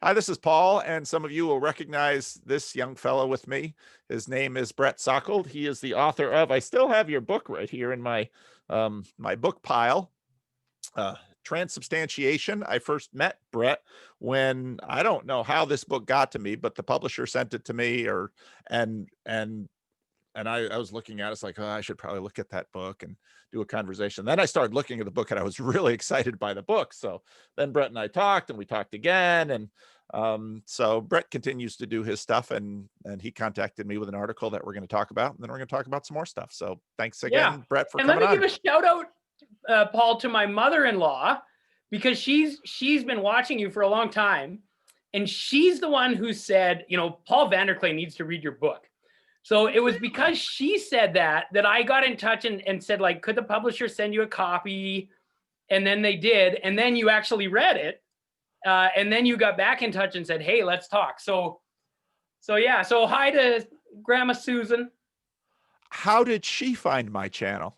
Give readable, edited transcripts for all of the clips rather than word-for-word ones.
Hi, this is Paul, and some of you will recognize this young fellow with me. His name is Brett Salkeld. He is the author of, I still have your book right here in my book pile, uh, Transubstantiation. I first met Brett when I don't know how this book got to me, but the publisher sent it to me, and and and I was looking at it, it's like, oh, I should probably look at that book and do a conversation. Then I started looking at the book and I was really excited by the book. So then Brett and I talked and we talked again. And so Brett continues to do his stuff, and he contacted me with an article that we're going to talk about. And then we're going to talk about some more stuff. So thanks Yeah. again, Brett, for And let coming me give on. a shout out, Paul, to my mother-in-law, because she's been watching you for a long time. And she's the one who said, Paul Vanderklay needs to read your book. So it was because she said that I got in touch and said, like, could the publisher send you a copy? And then they did. And then you actually read it. And then you got back in touch and said, hey, let's talk. So yeah. So hi to Grandma Susan. How did she find my channel?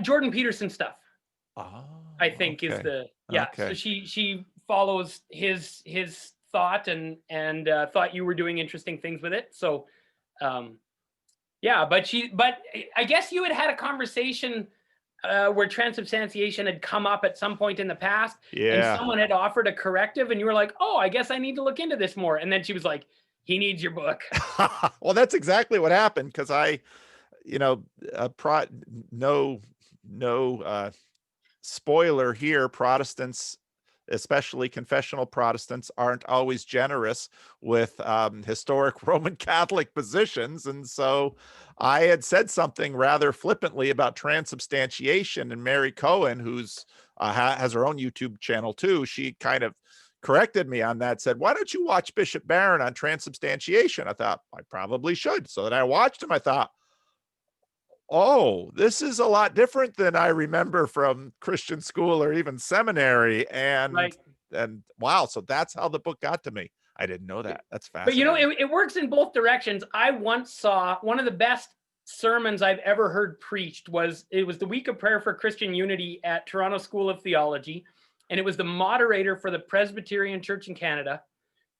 Jordan Peterson stuff. Oh, I think is okay. yeah. Okay. So she follows his thought and thought you were doing interesting things with it. So yeah, but I guess you had a conversation where transubstantiation had come up at some point in the past, and Yeah. someone had offered a corrective, and you were like, oh, I guess I need to look into this more. And then she was like, he needs your book. Well, that's exactly what happened, because you know, no, spoiler here, Protestants, especially confessional Protestants, aren't always generous with historic Roman Catholic positions. And so I had said something rather flippantly about transubstantiation, and Mary Cohen, who's has her own YouTube channel too, she kind of corrected me on that, said, why don't you watch Bishop Barron on transubstantiation? I thought I probably should. So then I watched him. I thought, oh, this is a lot different than I remember from Christian school or even seminary. And Right. and wow, so that's how the book got to me. I didn't know that. That's But fascinating. it works in both directions. I once saw one of the best sermons I've ever heard preached it was the week of prayer for Christian unity at Toronto School of Theology. And it was the moderator for the Presbyterian Church in Canada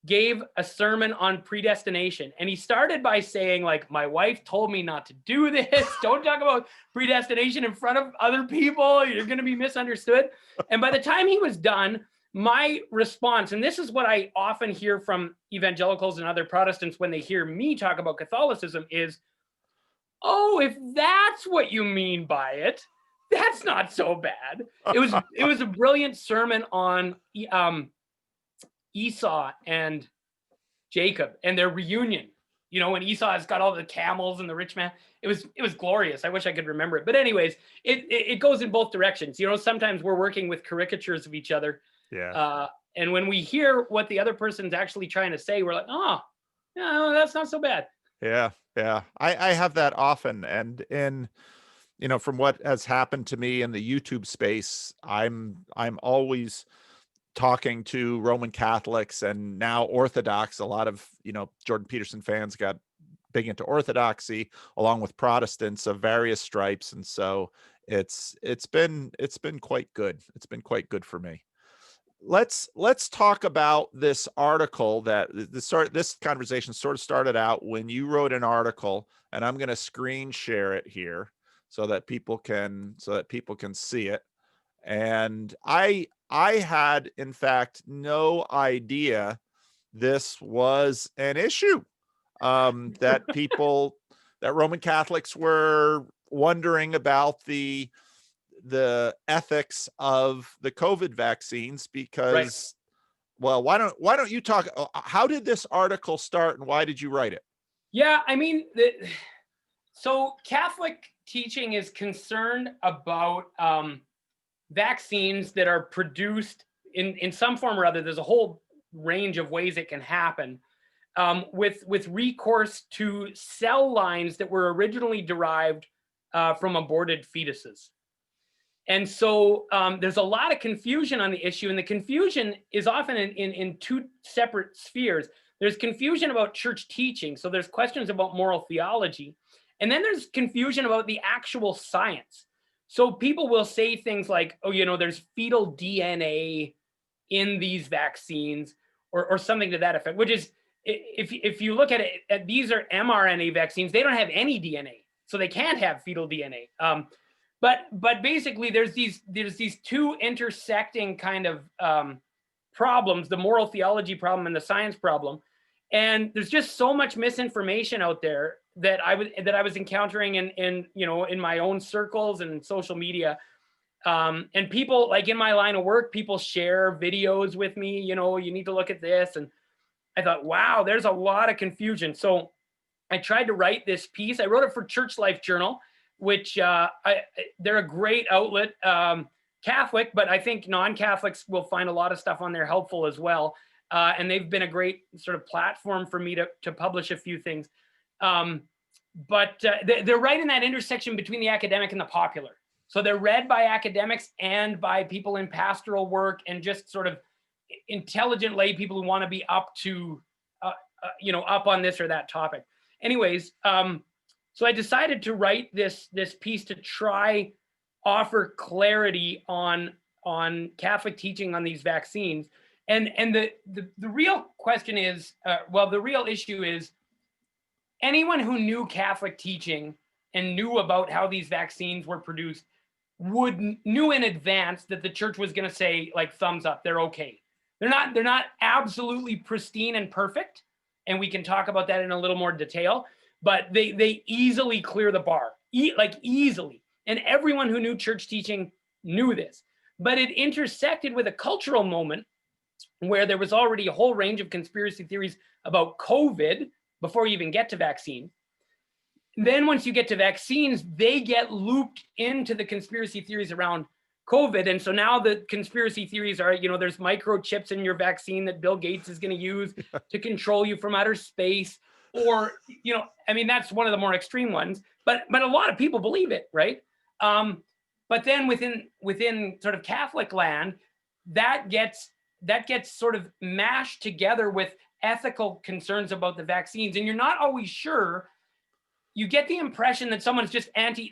gave a sermon on predestination. And he started by saying, like, my wife told me not to do this. Don't talk about predestination in front of other people. You're going to be misunderstood. And by the time he was done, my response, and this is what I often hear from evangelicals and other Protestants when they hear me talk about Catholicism, is, oh, if that's what you mean by it, that's not so bad. It was a brilliant sermon on Esau and Jacob and their reunion. When Esau has got all the camels and the rich man, it was glorious. I wish I could remember it. But anyways, it goes in both directions. Sometimes we're working with caricatures of each other. Yeah. And when we hear what the other person's actually trying to say, we're like, oh, no, that's not so bad. Yeah. Yeah. I have that often. And from what has happened to me in the YouTube space, I'm always talking to Roman Catholics and now Orthodox. A lot of, Jordan Peterson fans got big into Orthodoxy, along with Protestants of various stripes. And so it's been quite good. It's been quite good for me. Let's talk about this article that this conversation sort of started out when you wrote an article, and I'm going to screen share it here so that people can see it. And I had, in fact, no idea this was an issue, that Roman Catholics were wondering about the ethics of the COVID vaccines, because, right. Well, why don't you talk? How did this article start, and why did you write it? Yeah, I mean, so Catholic teaching is concerned about vaccines that are produced in some form or other. There's a whole range of ways it can happen, with recourse to cell lines that were originally derived from aborted fetuses. And so there's a lot of confusion on the issue, and the confusion is often in two separate spheres. There's confusion about church teaching, so there's questions about moral theology, and then there's confusion about the actual science. So people will say things like, oh, there's fetal DNA in these vaccines, or something to that effect, which is, if you look at it, these are mRNA vaccines. They don't have any DNA, so they can't have fetal DNA. But basically, there's these two intersecting kind of problems: the moral theology problem and the science problem. And there's just so much misinformation out there that I was encountering in my own circles and social media. And people, like in my line of work, people share videos with me. You need to look at this, and I thought, wow, there's a lot of confusion. So I tried to write this piece. I wrote it for Church Life Journal, which they're a great outlet, Catholic, but I think non-Catholics will find a lot of stuff on there helpful as well. And they've been a great sort of platform for me to publish a few things. But they're right in that intersection between the academic and the popular. So they're read by academics and by people in pastoral work and just sort of intelligent lay people who want to be up to, up on this or that topic. Anyways, so I decided to write this piece to try offer clarity on Catholic teaching on these vaccines. And the real question is, the real issue is, anyone who knew Catholic teaching and knew about how these vaccines were produced knew in advance that the church was going to say, like, thumbs up, they're okay. They're not absolutely pristine and perfect, and we can talk about that in a little more detail, but they easily clear the bar, easily. And everyone who knew church teaching knew this. But it intersected with a cultural moment where there was already a whole range of conspiracy theories about COVID before you even get to vaccine. Then once you get to vaccines, they get looped into the conspiracy theories around COVID. And so now the conspiracy theories are, there's microchips in your vaccine that Bill Gates is going to use to control you from outer space. Or, that's one of the more extreme ones, but a lot of people believe it, right? But then within sort of Catholic land, that gets sort of mashed together with ethical concerns about the vaccines. And you're not always sure. You get the impression that someone's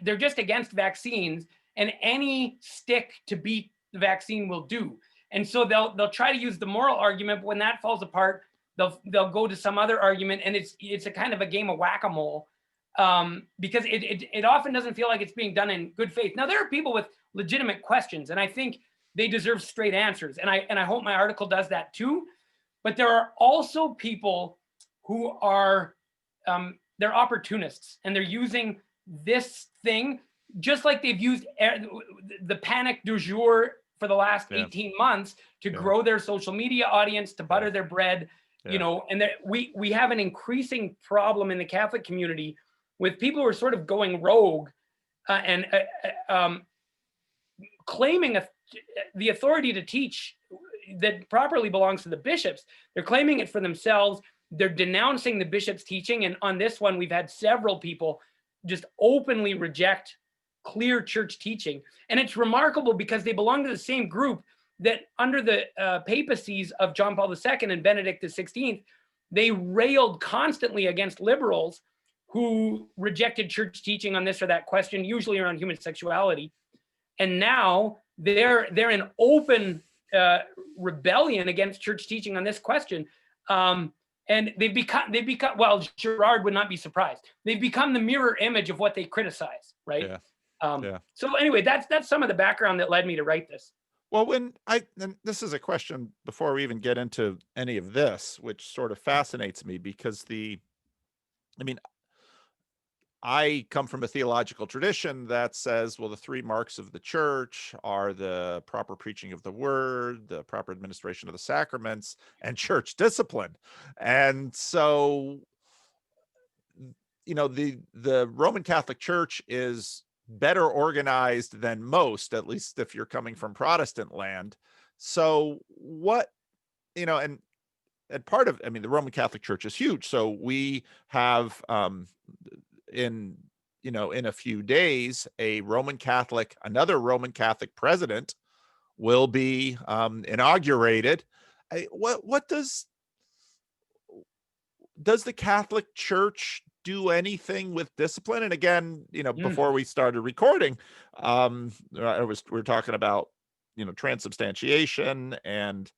they're just against vaccines, and any stick to beat the vaccine will do. And so they'll try to use the moral argument, but when that falls apart, they'll go to some other argument, and it's a kind of a game of whack-a-mole, because it often doesn't feel like it's being done in good faith. Now, there are people with legitimate questions, and I think they deserve straight answers, and I hope my article does that too. But there are also people who are they're opportunists, and they're using this thing just like they've used the panic du jour for the last 18 months to grow their social media audience, to butter their bread, and we have an increasing problem in the Catholic community with people who are sort of going rogue and claiming the authority to teach that properly belongs to the bishops. They're claiming it for themselves. They're denouncing the bishop's teaching. And on this one, we've had several people just openly reject clear church teaching. And it's remarkable because they belong to the same group that under the papacies of John Paul II and Benedict XVI, they railed constantly against liberals who rejected church teaching on this or that question, usually around human sexuality. And now they're in open rebellion against church teaching on this question. And they've become, well, Girard would not be surprised. They've become the mirror image of what they criticize, right? So anyway, that's some of the background that led me to write this. Well, and this is a question before we even get into any of this, which sort of fascinates me, because I come from a theological tradition that says, well, the three marks of the church are the proper preaching of the word, the proper administration of the sacraments, and church discipline. And so, the Roman Catholic Church is better organized than most, at least if you're coming from Protestant land. So what, and part of, the Roman Catholic Church is huge. So we have, in a few days, another Roman Catholic president will be inaugurated. What does the Catholic Church do anything with discipline? And again, before we started recording, we were talking about, transubstantiation, and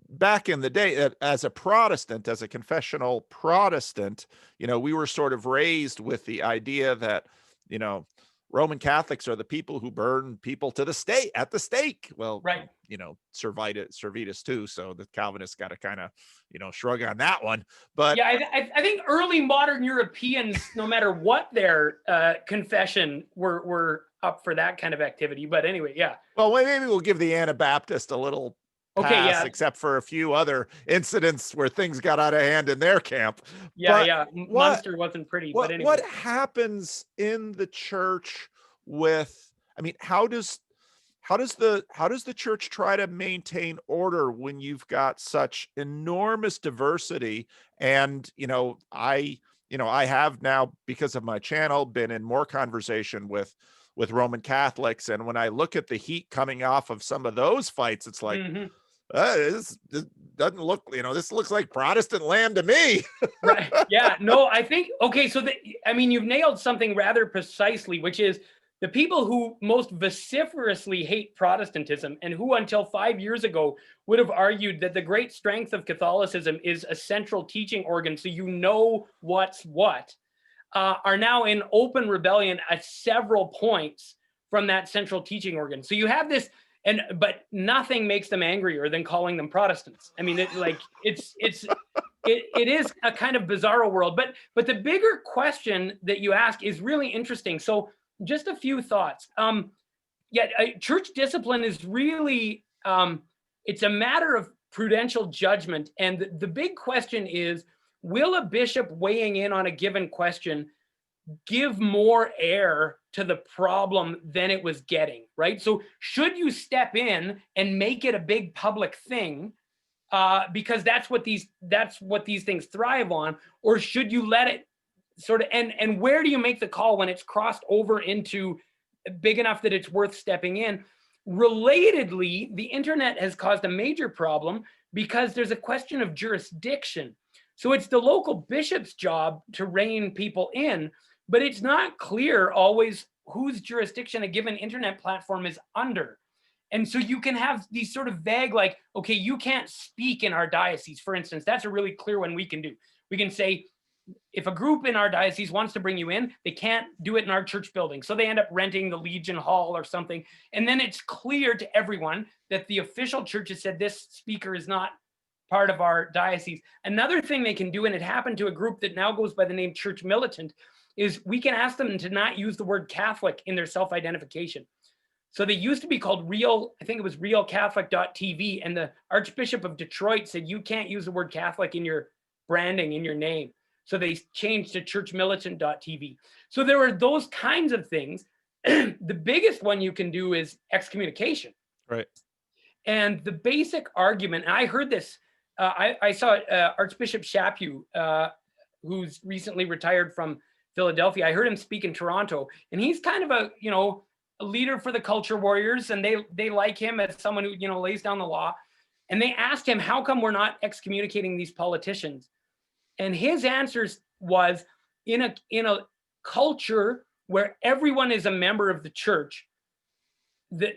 back in the day, as a Protestant, as a confessional Protestant, we were sort of raised with the idea that, you know, Roman Catholics are the people who burn people to the stake at the stake. Well, Right. Servetus too. So the Calvinists got to kind of, shrug on that one. But yeah, I think early modern Europeans, no matter what their confession, were up for that kind of activity. But anyway, yeah. Well, maybe we'll give the Anabaptist a little Okay, pass, yeah. except for a few other incidents where things got out of hand in their camp. Yeah, But yeah. Munster wasn't pretty, but anyway. what happens in the church with, I mean, how does the church try to maintain order when you've got such enormous diversity? And, I have now, because of my channel, been in more conversation with Roman Catholics. And when I look at the heat coming off of some of those fights, it's like, this doesn't look, this looks like Protestant land to me. Right. Yeah. No, I think, okay. So you've nailed something rather precisely, which is the people who most vociferously hate Protestantism and who until 5 years ago would have argued that the great strength of Catholicism is a central teaching organ, so you know what's what, are now in open rebellion at several points from that central teaching organ. So you have this, but nothing makes them angrier than calling them Protestants. I mean, it is a kind of bizarro world. But the bigger question that you ask is really interesting. So just a few thoughts. Church discipline is really, it's a matter of prudential judgment. And the big question is, will a bishop weighing in on a given question give more air to the problem than it was getting, right? So should you step in and make it a big public thing, because that's what these things thrive on, or should you let it sort of, and where do you make the call when it's crossed over into big enough that it's worth stepping in? Relatedly, the internet has caused a major problem because there's a question of jurisdiction. So it's the local bishop's job to rein people in, but it's not clear always whose jurisdiction a given internet platform is under. And so you can have these sort of vague, like, okay, you can't speak in our diocese, for instance. That's a really clear one we can do. We can say, if a group in our diocese wants to bring you in, they can't do it in our church building. So they end up renting the Legion Hall or something. And then it's clear to everyone that the official church has said this speaker is not part of our diocese. Another thing they can do, and it happened to a group that now goes by the name Church Militant, is we can ask them to not use the word Catholic in their self-identification. So they used to be called realcatholic.tv, and the Archbishop of Detroit said you can't use the word Catholic in your branding, in your name. So they changed to churchmilitant.tv. So there are those kinds of things. The biggest one you can do is excommunication. Right. And the basic argument, and I heard this, I saw Archbishop Chaput, who's recently retired from Philadelphia. I heard him speak in Toronto, and he's kind of a leader for the culture warriors, and they like him as someone who lays down the law. And they asked him, how come we're not excommunicating these politicians? And his answers was, in a culture where everyone is a member of the church, the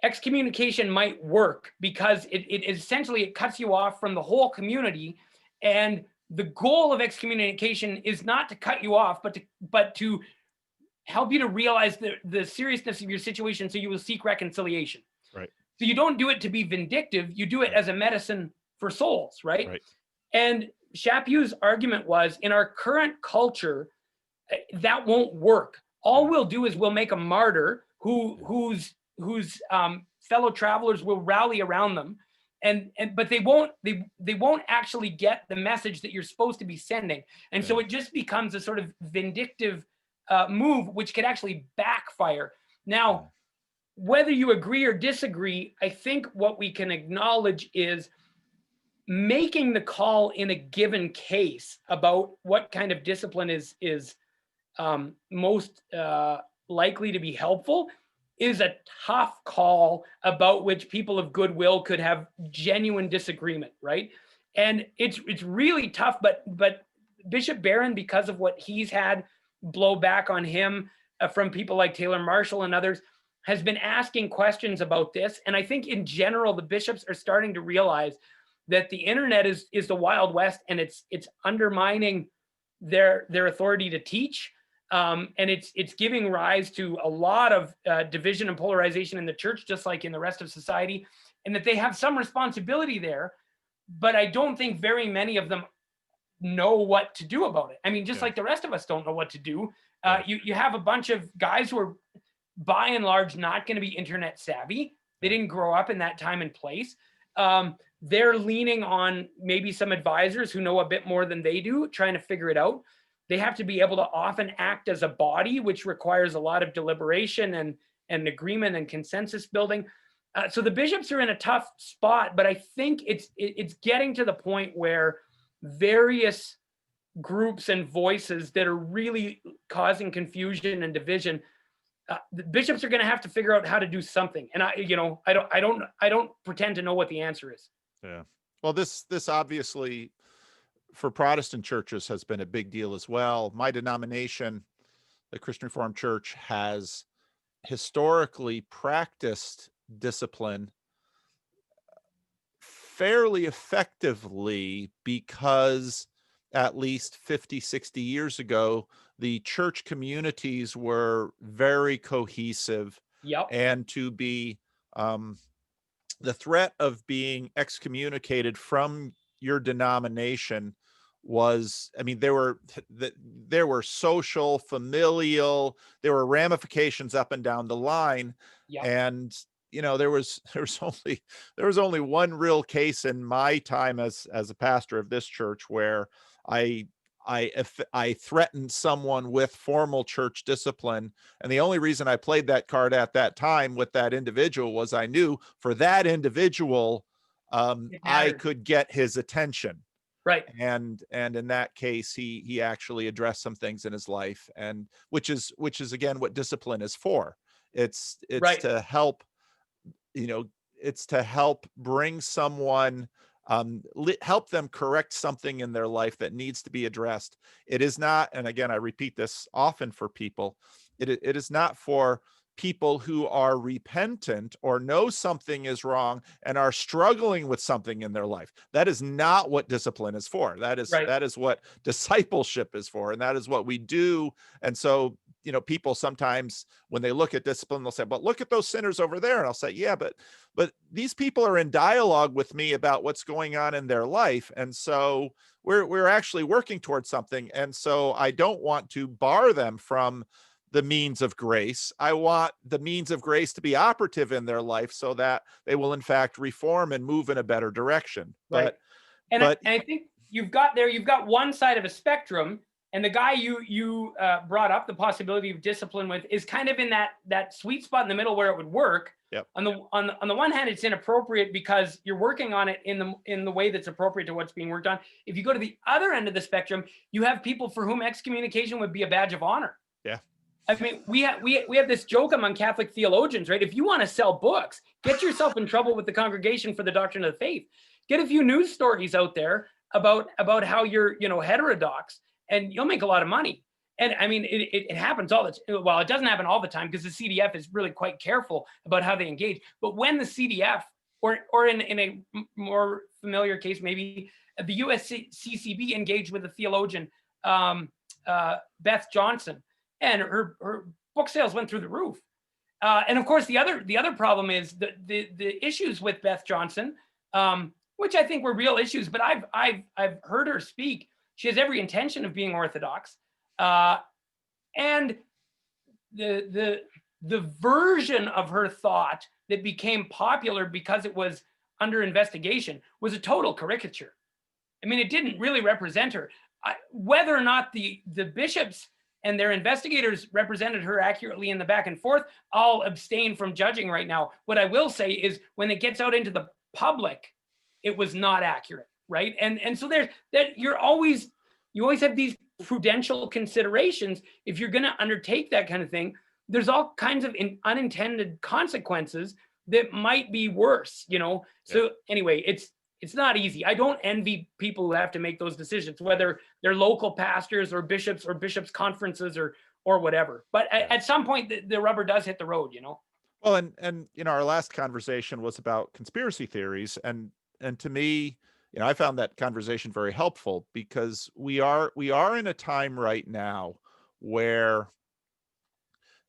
excommunication might work because it essentially cuts you off from the whole community. And the goal of excommunication is not to cut you off, but to help you to realize the seriousness of your situation, so you will seek reconciliation. Right. So you don't do it to be vindictive, you do it as a medicine for souls, right? Right. And Chaput's argument was, in our current culture, that won't work. All we'll do is we'll make a martyr whose fellow travelers will rally around them, but they won't actually get the message that you're supposed to be sending. And so it just becomes a sort of vindictive move, which could actually backfire. Now, whether you agree or disagree, I think what we can acknowledge is making the call in a given case about what kind of discipline is most likely to be helpful is a tough call about which people of goodwill could have genuine disagreement, right? And it's really tough, but Bishop Barron, because of what he's had blow back on him from people like Taylor Marshall and others, has been asking questions about this. And I think in general, the bishops are starting to realize that the internet is the Wild West, and it's undermining their authority to teach. And it's giving rise to a lot of division and polarization in the church, just like in the rest of society, and that they have some responsibility there. But I don't think very many of them know what to do about it. I mean, just like the rest of us don't know what to do. You have a bunch of guys who are, by and large, not going to be internet savvy. They didn't grow up in that time and place. They're leaning on maybe some advisors who know a bit more than they do, trying to figure it out. They have to be able to often act as a body, which requires a lot of deliberation and agreement and consensus building. So the bishops are in a tough spot, but I think it's getting to the point where various groups and voices that are really causing confusion and division, the bishops are going to have to figure out how to do something. And I don't pretend to know what the answer is. Yeah. Well, this obviously for Protestant churches has been a big deal as well. My denomination, the Christian Reformed Church, has historically practiced discipline fairly effectively because at least 50, 60 years ago, the church communities were very cohesive. Yep. And to be the threat of being excommunicated from your denomination was, I mean, there were social, familial, there were ramifications up and down the line. Yep. And there was only one real case in my time as a pastor of this church where I threatened someone with formal church discipline. And the only reason I played that card at that time with that individual was I knew for that individual, I could get his attention. Right. And in that case, he actually addressed some things in his life, and which is again what discipline is for. It's right. to help, it's to help bring someone, help them correct something in their life that needs to be addressed. It is not, and again, I repeat this often for people, it is not for people who are repentant or know something is wrong and are struggling with something in their life. That is not what discipline is for. That is what discipleship is for, and that is what we do. And so, people sometimes when they look at discipline, they'll say, but look at those sinners over there. And I'll say, yeah, but these people are in dialogue with me about what's going on in their life. And so we're actually working towards something. And so I don't want to bar them from the means of grace. I want the means of grace to be operative in their life so that they will in fact reform and move in a better direction. Right. But I think you've got one side of a spectrum, and the guy you brought up the possibility of discipline with is kind of in that sweet spot in the middle where it would work. Yep. On the one hand, it's inappropriate because you're working on it in the way that's appropriate to what's being worked on. If you go to the other end of the spectrum, you have people for whom excommunication would be a badge of honor. Yeah. I mean, we have this joke among Catholic theologians, right? If you want to sell books, get yourself in trouble with the Congregation for the Doctrine of the Faith. Get a few news stories out there about how you're, heterodox, and you'll make a lot of money. And I mean, it happens all the time. Well, it doesn't happen all the time because the CDF is really quite careful about how they engage. But when the CDF, or in a more familiar case, maybe the USCCB engaged with a theologian, Beth Johnson, and her book sales went through the roof. And of course, the other problem is the issues with Beth Johnson, which I think were real issues. But I've heard her speak. She has every intention of being Orthodox, and the version of her thought that became popular because it was under investigation was a total caricature. I mean, it didn't really represent her. Whether or not the bishops and their investigators represented her accurately in the back and forth, I'll abstain from judging right now. What I will say is when it gets out into the public, it was not accurate, right? And so you always have these prudential considerations. If you're going to undertake that kind of thing, there's all kinds of unintended consequences that might be worse, So anyway, it's not easy. I don't envy people who have to make those decisions, whether they're local pastors or bishops conferences or whatever. But at some point, the rubber does hit the road, Well, and our last conversation was about conspiracy theories, and to me, I found that conversation very helpful because we are in a time right now where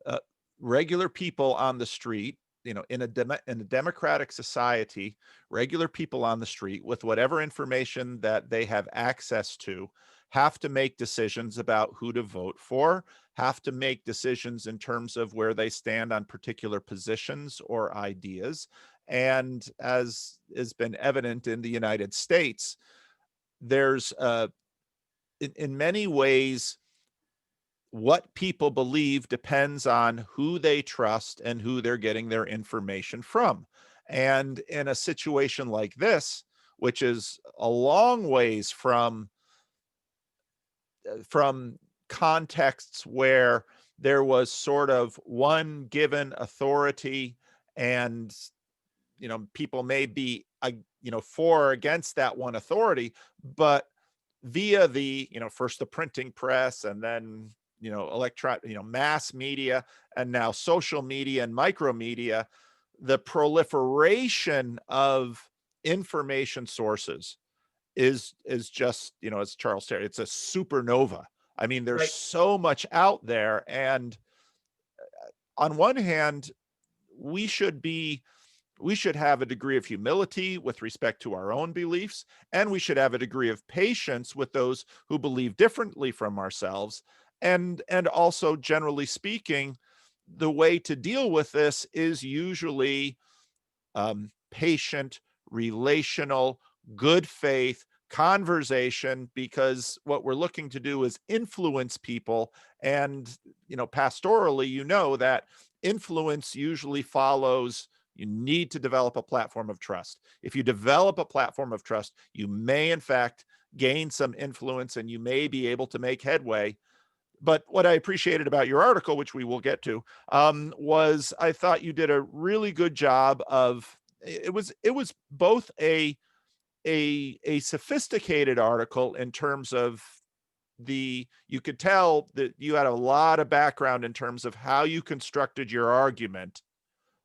uh, regular people on the street, in a democratic society, regular people on the street with whatever information that they have access to have to make decisions about who to vote for, have to make decisions in terms of where they stand on particular positions or ideas. And as has been evident in the United States, there's in many ways what people believe depends on who they trust and who they're getting their information from. And in a situation like this, which is a long ways from contexts where there was sort of one given authority, and people may be for or against that one authority, but via the first the printing press, and then mass media, and now social media and micromedia, the proliferation of information sources is just, as Charles Terry, it's a supernova. I mean, there's Right. so much out there, and on one hand, we should be we should have a degree of humility with respect to our own beliefs, and we should have a degree of patience with those who believe differently from ourselves. And also, generally speaking, the way to deal with this is usually patient, relational, good faith conversation, because what we're looking to do is influence people. And pastorally, that influence usually follows, you need to develop a platform of trust. If you develop a platform of trust, you may in fact gain some influence, and you may be able to make headway. But what I appreciated about your article, which we will get to, was I thought you did a really good job of, it was both a sophisticated article in terms of you could tell that you had a lot of background in terms of how you constructed your argument,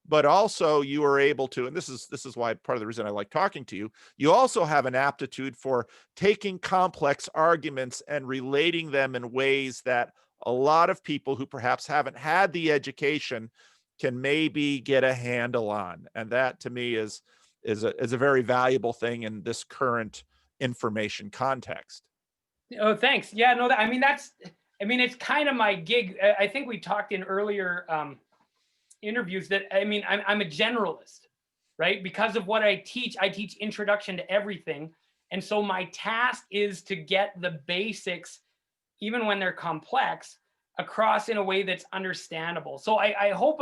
but also you were able to, and this is why part of the reason I like talking to you, you also have an aptitude for taking complex arguments and relating them in ways that a lot of people who perhaps haven't had the education can maybe get a handle on. And that to me is a very valuable thing in this current information context. Oh, thanks. Yeah, no, I mean, it's kind of my gig. I think we talked in earlier interviews that, I mean, I'm a generalist, right? Because of what I teach introduction to everything. And so my task is to get the basics, even when they're complex, across in a way that's understandable. So I hope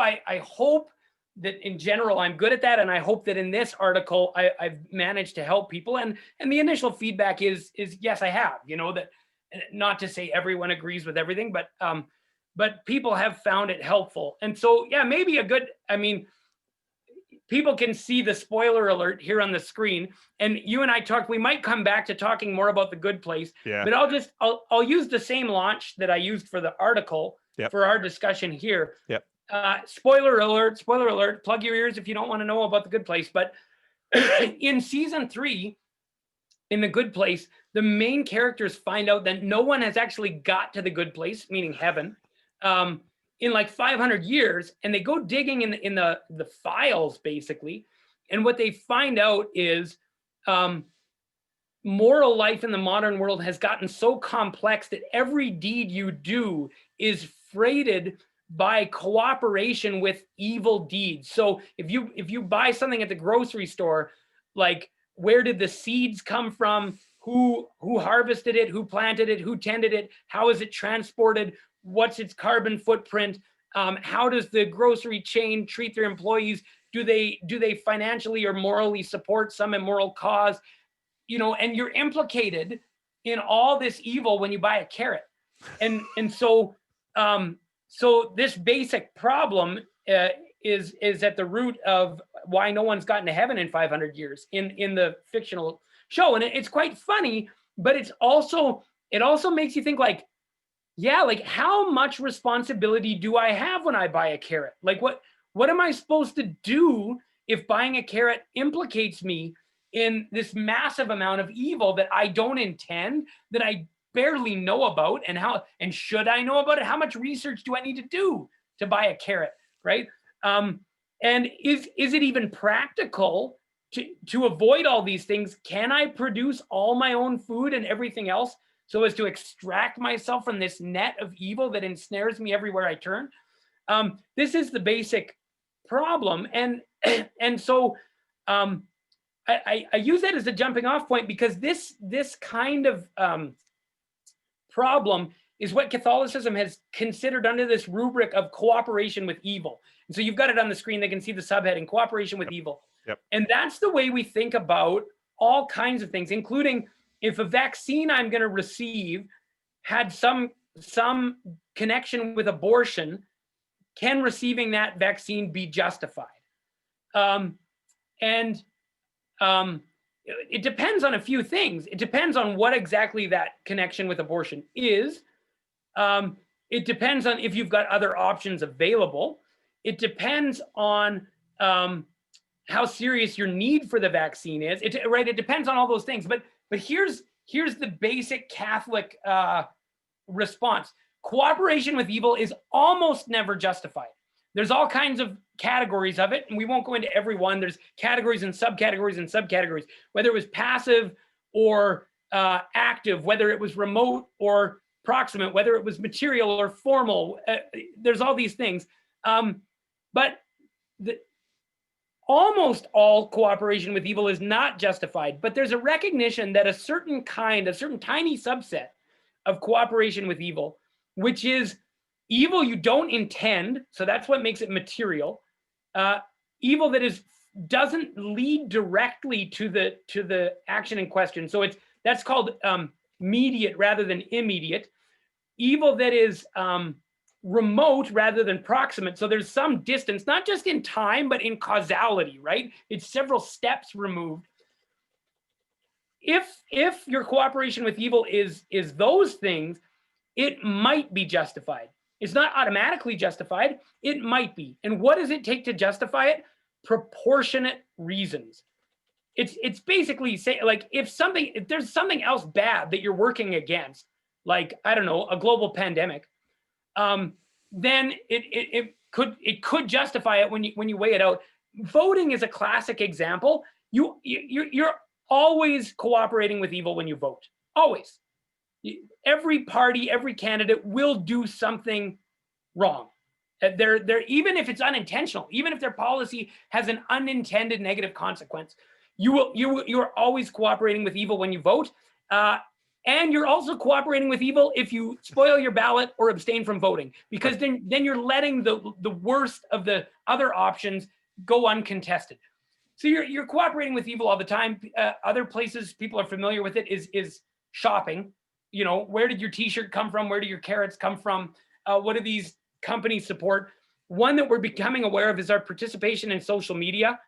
that in general I'm good at that, and I hope that in this article I've managed to help people. And the initial feedback is yes, I have. That, not to say everyone agrees with everything, but people have found it helpful. And so yeah, maybe I mean, people can see the spoiler alert here on the screen. And you and I talked, we might come back to talking more about The Good Place, Yeah. but I'll use the same launch that I used for the article. Yep. For our discussion here. Yep. Spoiler alert, plug your ears if you don't want to know about The Good Place. But in season 3, in The Good Place, the main characters find out that no one has actually got to the good place, meaning heaven, in like 500 years. And they go digging in the files, basically. And what they find out is moral life in the modern world has gotten so complex that every deed you do is freighted by cooperation with evil deeds. So if you buy something at the grocery store, like, where did the seeds come from? Who harvested it? Who planted it? Who tended it? How is it transported? What's its carbon footprint? How does the grocery chain treat their employees? Do they financially or morally support some immoral cause? And you're implicated in all this evil when you buy a carrot. And so this basic problem is at the root of why no one's gotten to heaven in 500 years in the fictional show. And it's quite funny, but it also makes you think, like, yeah, like, how much responsibility do I have when I buy a carrot? Like, what What am I supposed to do if buying a carrot implicates me in this massive amount of evil that I don't intend, that I barely know about? And should I know about it? How much research do I need to do to buy a carrot, right? And is it even practical to avoid all these things? Can I produce all my own food and everything else so as to extract myself from this net of evil that ensnares me everywhere I turn? This is the basic problem. And so I use that as a jumping off point, because this kind of problem is what Catholicism has considered under this rubric of cooperation with evil. And so you've got it on the screen. They can see the subheading, cooperation with evil. Yep. And that's the way we think about all kinds of things, including if a vaccine I'm going to receive had some connection with abortion, can receiving that vaccine be justified? It depends on a few things. It depends on what exactly that connection with abortion is. It depends on if you've got other options available. It depends on how serious your need for the vaccine is. It depends on all those things. But here's the basic Catholic response. Cooperation with evil is almost never justified. There's all kinds of categories of it, and we won't go into every one. There's categories and subcategories, whether it was passive or active, whether it was remote or proximate, whether it was material or formal. There's all these things. But almost all cooperation with evil is not justified, but there's a recognition that a certain tiny subset of cooperation with evil, which is evil you don't intend, so that's what makes it material, evil that doesn't lead directly to the action in question. So that's called mediate rather than immediate. Evil that is remote rather than proximate. So there's some distance, not just in time, but in causality, right? It's several steps removed. If your cooperation with evil is those things, it might be justified. It's not automatically justified. It might be. And what does it take to justify it? Proportionate reasons. It's basically saying, like, if there's something else bad that you're working against, like, I don't know, a global pandemic, then it could justify it when you weigh it out. Voting is a classic example. You're always cooperating with evil when you vote. Always. Every party, every candidate will do something wrong. They're even if it's unintentional, even if their policy has an unintended negative consequence, you are always cooperating with evil when you vote. And you're also cooperating with evil if you spoil your ballot or abstain from voting, because then you're letting the worst of the other options go uncontested. So you're cooperating with evil all the time. Other places people are familiar with it is shopping. You know, where did your T-shirt come from? Where do your carrots come from? What do these companies support? One that we're becoming aware of is our participation in social media.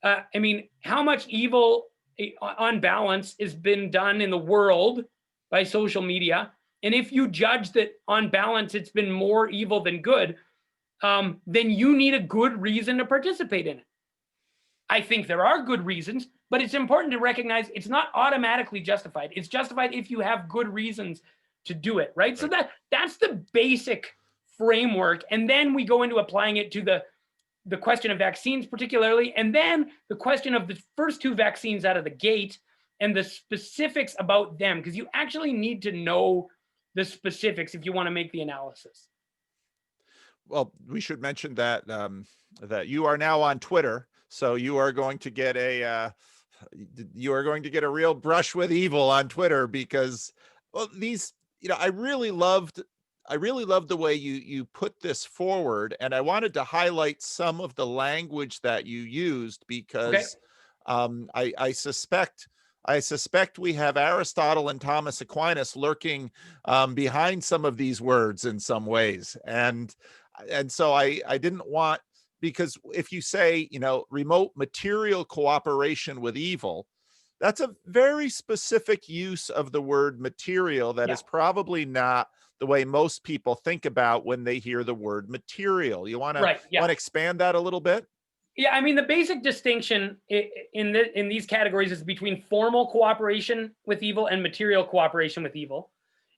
I mean, how much evil on balance has been done in the world by social media? And if you judge that on balance it's been more evil than good, then you need a good reason to participate in it. I think there are good reasons, but it's important to recognize it's not automatically justified. It's justified if you have good reasons to do it, right? So that's the basic framework. And then we go into applying it to the question of vaccines particularly, and then the question of the first two vaccines out of the gate and the specifics about them, because you actually need to know the specifics if you want to make the analysis. Well, we should mention that that you are now on Twitter, so you are going to get a real brush with evil on Twitter, because, well, these, I really loved the way you put this forward, and I wanted to highlight some of the language that you used, because I suspect we have Aristotle and Thomas Aquinas lurking behind some of these words in some ways, and so I didn't want, because if you say remote material cooperation with evil, that's a very specific use of the word material that Yeah, is probably not the way most people think about when they hear the word material. You want to right. Yeah. expand that a little bit? Yeah, I mean, the basic distinction in these categories is between formal cooperation with evil and material cooperation with evil.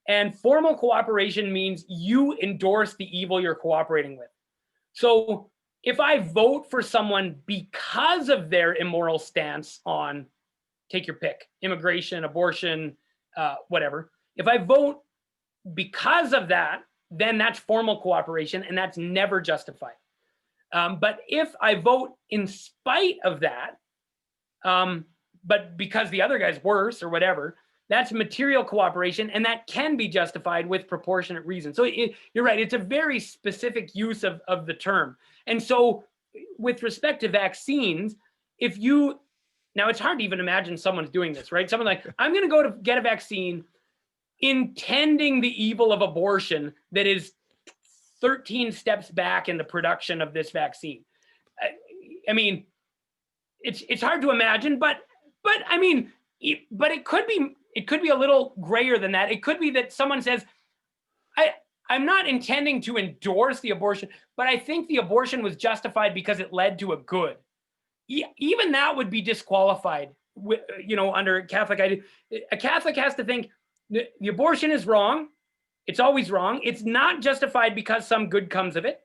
And formal cooperation means you endorse the evil you're cooperating with. So if I vote for someone because of their immoral stance on, take your pick, immigration, abortion, whatever, if I vote because of that, then that's formal cooperation, and that's never justified. But if I vote in spite of that, but because the other guy's worse or whatever, that's material cooperation, and that can be justified with proportionate reason. So you're right; it's a very specific use of the term. And so, with respect to vaccines, if you now, it's hard to even imagine someone's doing this, right? Someone like, I'm going to go to get a vaccine, intending the evil of abortion that is 13 steps back in the production of this vaccine. I mean, it's hard to imagine, but I mean, but it could be a little grayer than that. It could be that someone says, I'm not intending to endorse the abortion, but I think the abortion was justified because it led to a good. Even that would be disqualified, under Catholic idea. A Catholic has to think the abortion is wrong. It's always wrong. It's not justified because some good comes of it.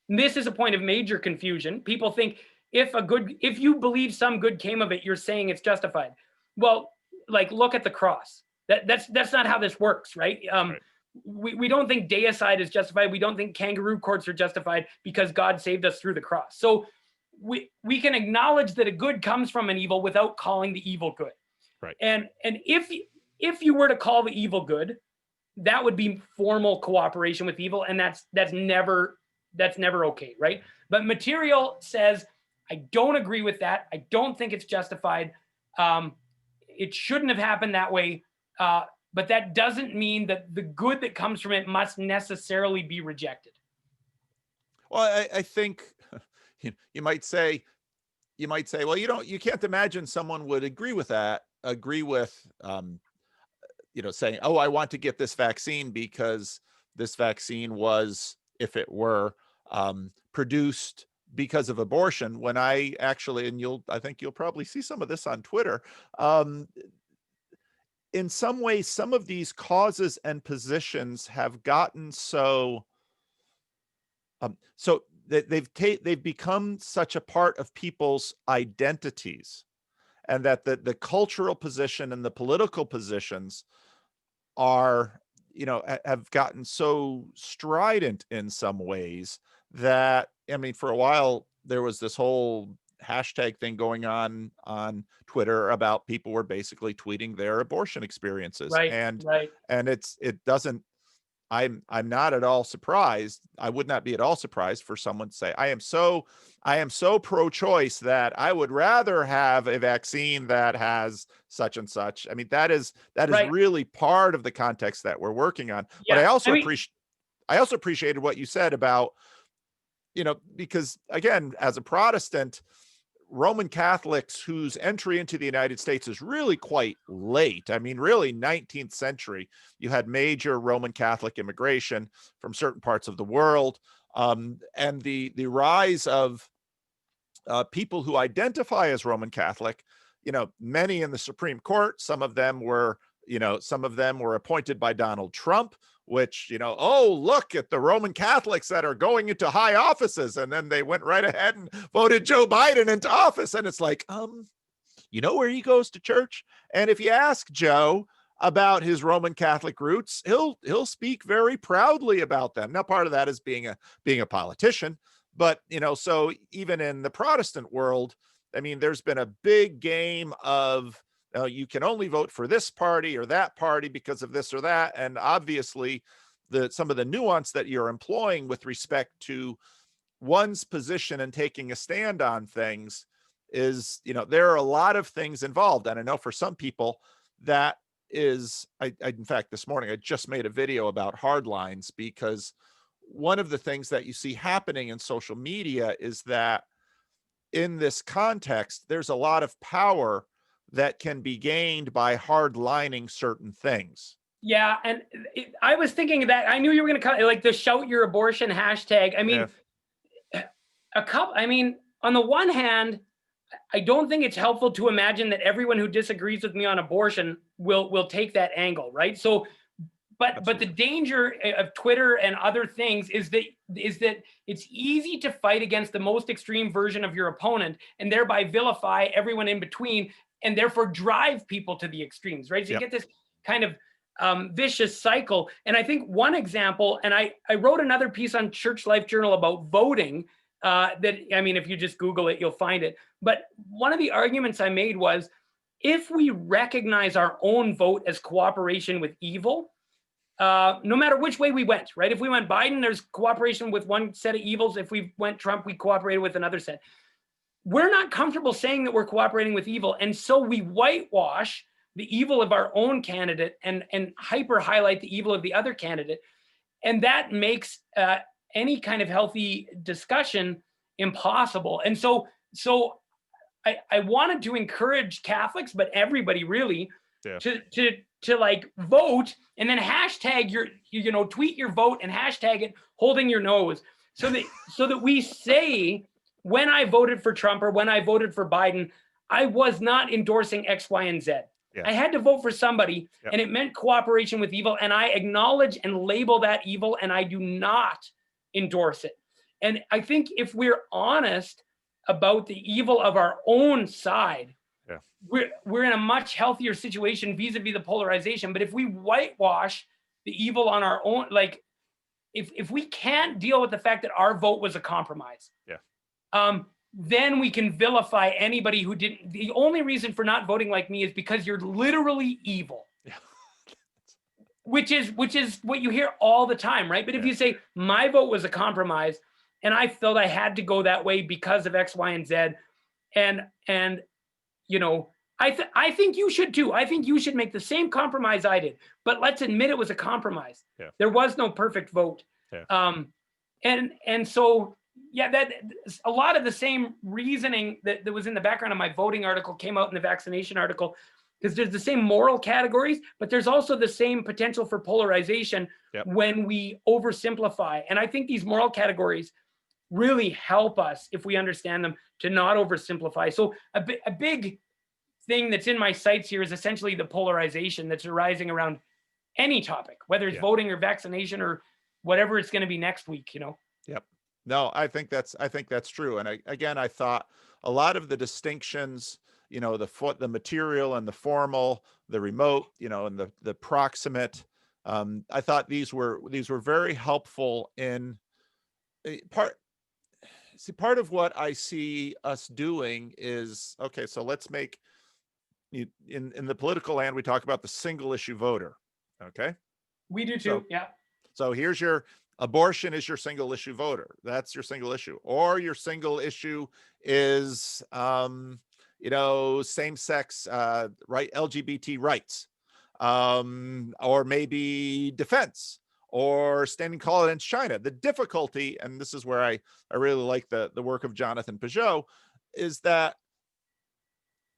And this is a point of major confusion. People think if you believe some good came of it, you're saying it's justified. Well, like, look at the cross. That's not how this works, right? Right. We don't think deicide is justified. We don't think kangaroo courts are justified because God saved us through the cross. So we can acknowledge that a good comes from an evil without calling the evil good. Right. And if you were to call the evil good, that would be formal cooperation with evil, and that's never okay, right? But material says, I don't agree with that. I don't think it's justified. It shouldn't have happened that way. But that doesn't mean that the good that comes from it must necessarily be rejected. Well, I think you might say, well, you can't imagine someone would agree with that, saying, oh, I want to get this vaccine because this vaccine was, if it were, produced because of abortion, when I actually, and I think you'll probably see some of this on Twitter, in some ways, some of these causes and positions have gotten so that they've become such a part of people's identities, and that the cultural position and the political positions are, have gotten so strident in some ways that, I mean, for a while there was this whole hashtag thing going on Twitter about people were basically tweeting their abortion experiences. Right, And right. it doesn't, I'm not at all surprised. I would not be at all surprised for someone to say, I am so pro-choice that I would rather have a vaccine that has such and such. I mean, that is Right. really part of the context that we're working on. But Yeah. I also appreciated what you said about, because again, as a Protestant, Roman Catholics whose entry into the United States is really quite late. I mean, really 19th century, you had major Roman Catholic immigration from certain parts of the world. And the rise of people who identify as Roman Catholic, many in the Supreme Court, some of them were appointed by Donald Trump, which, oh, look at the Roman Catholics that are going into high offices. And then they went right ahead and voted Joe Biden into office. And it's like, where he goes to church? And if you ask Joe about his Roman Catholic roots, he'll speak very proudly about them. Now, part of that is being a politician, but, so even in the Protestant world, I mean, there's been a big game of, you can only vote for this party or that party because of this or that. And obviously some of the nuance that you're employing with respect to one's position and taking a stand on things is, there are a lot of things involved. And I know for some people that is, in fact, this morning, I just made a video about hard lines, because one of the things that you see happening in social media is that in this context, there's a lot of power that can be gained by hardlining certain things. Yeah, and I was thinking of that. I knew you were going to cut like the shout your abortion hashtag. I mean, I mean, on the one hand, I don't think it's helpful to imagine that everyone who disagrees with me on abortion will take that angle, right? So, but the danger of Twitter and other things is that it's easy to fight against the most extreme version of your opponent and thereby vilify everyone in between, and therefore drive people to the extremes, right? So you get this kind of vicious cycle. And I think one example, and I wrote another piece on Church Life Journal about voting. That, I mean, if you just Google it, you'll find it. But one of the arguments I made was, if we recognize our own vote as cooperation with evil, no matter which way we went, right? If we went Biden, there's cooperation with one set of evils. If we went Trump, we cooperated with another set. We're not comfortable saying that we're cooperating with evil. And so we whitewash the evil of our own candidate and hyper highlight the evil of the other candidate. And that makes any kind of healthy discussion impossible. And so I wanted to encourage Catholics, but everybody really, to like vote and then hashtag your, tweet your vote and hashtag it holding your nose, so that we say, when I voted for Trump or when I voted for Biden, I was not endorsing X, Y, and Z. I had to vote for somebody, and it meant cooperation with evil, and I acknowledge and label that evil, and I do not endorse it. And I think if we're honest about the evil of our own side, we're in a much healthier situation vis-a-vis the polarization. But if we whitewash the evil on our own, like if we can't deal with the fact that our vote was a compromise, then we can vilify anybody who didn't. The only reason for not voting like me is because you're literally evil. Which is what you hear all the time, right? But if you say my vote was a compromise and I felt I had to go that way because of X, Y, and Z, and I think you should too. I think you should make the same compromise I did. But let's admit it was a compromise. There was no perfect vote. And so that a lot of the same reasoning that was in the background of my voting article came out in the vaccination article, because there's the same moral categories, but there's also the same potential for polarization when we oversimplify. And I think these moral categories really help us, if we understand them, to not oversimplify. So a big thing that's in my sights here is essentially the polarization that's arising around any topic, whether it's voting or vaccination or whatever it's going to be next week, No, I think that's true. And I thought a lot of the distinctions, the material and the formal, the remote, and the proximate, I thought these were very helpful in part of what I see us doing is, okay, so let's make, in the political land, we talk about the single issue voter. Okay. We do too. So here's your abortion is your single issue voter. That's your single issue. Or your single issue is, same-sex, right, LGBT rights, or maybe defense, or standing call against China. The difficulty, and this is where I really like the work of Jonathan Peugeot, is that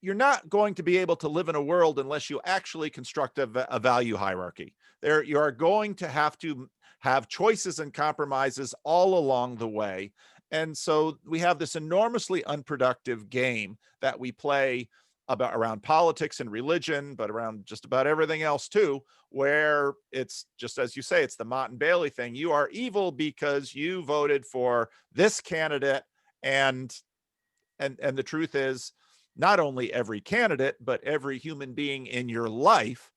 you're not going to be able to live in a world unless you actually construct a value hierarchy. You are going to have choices and compromises all along the way. And so we have this enormously unproductive game that we play around politics and religion, but around just about everything else too, where it's just, as you say, it's the Mott and Bailey thing. You are evil because you voted for this candidate. And the truth is, not only every candidate, but every human being in your life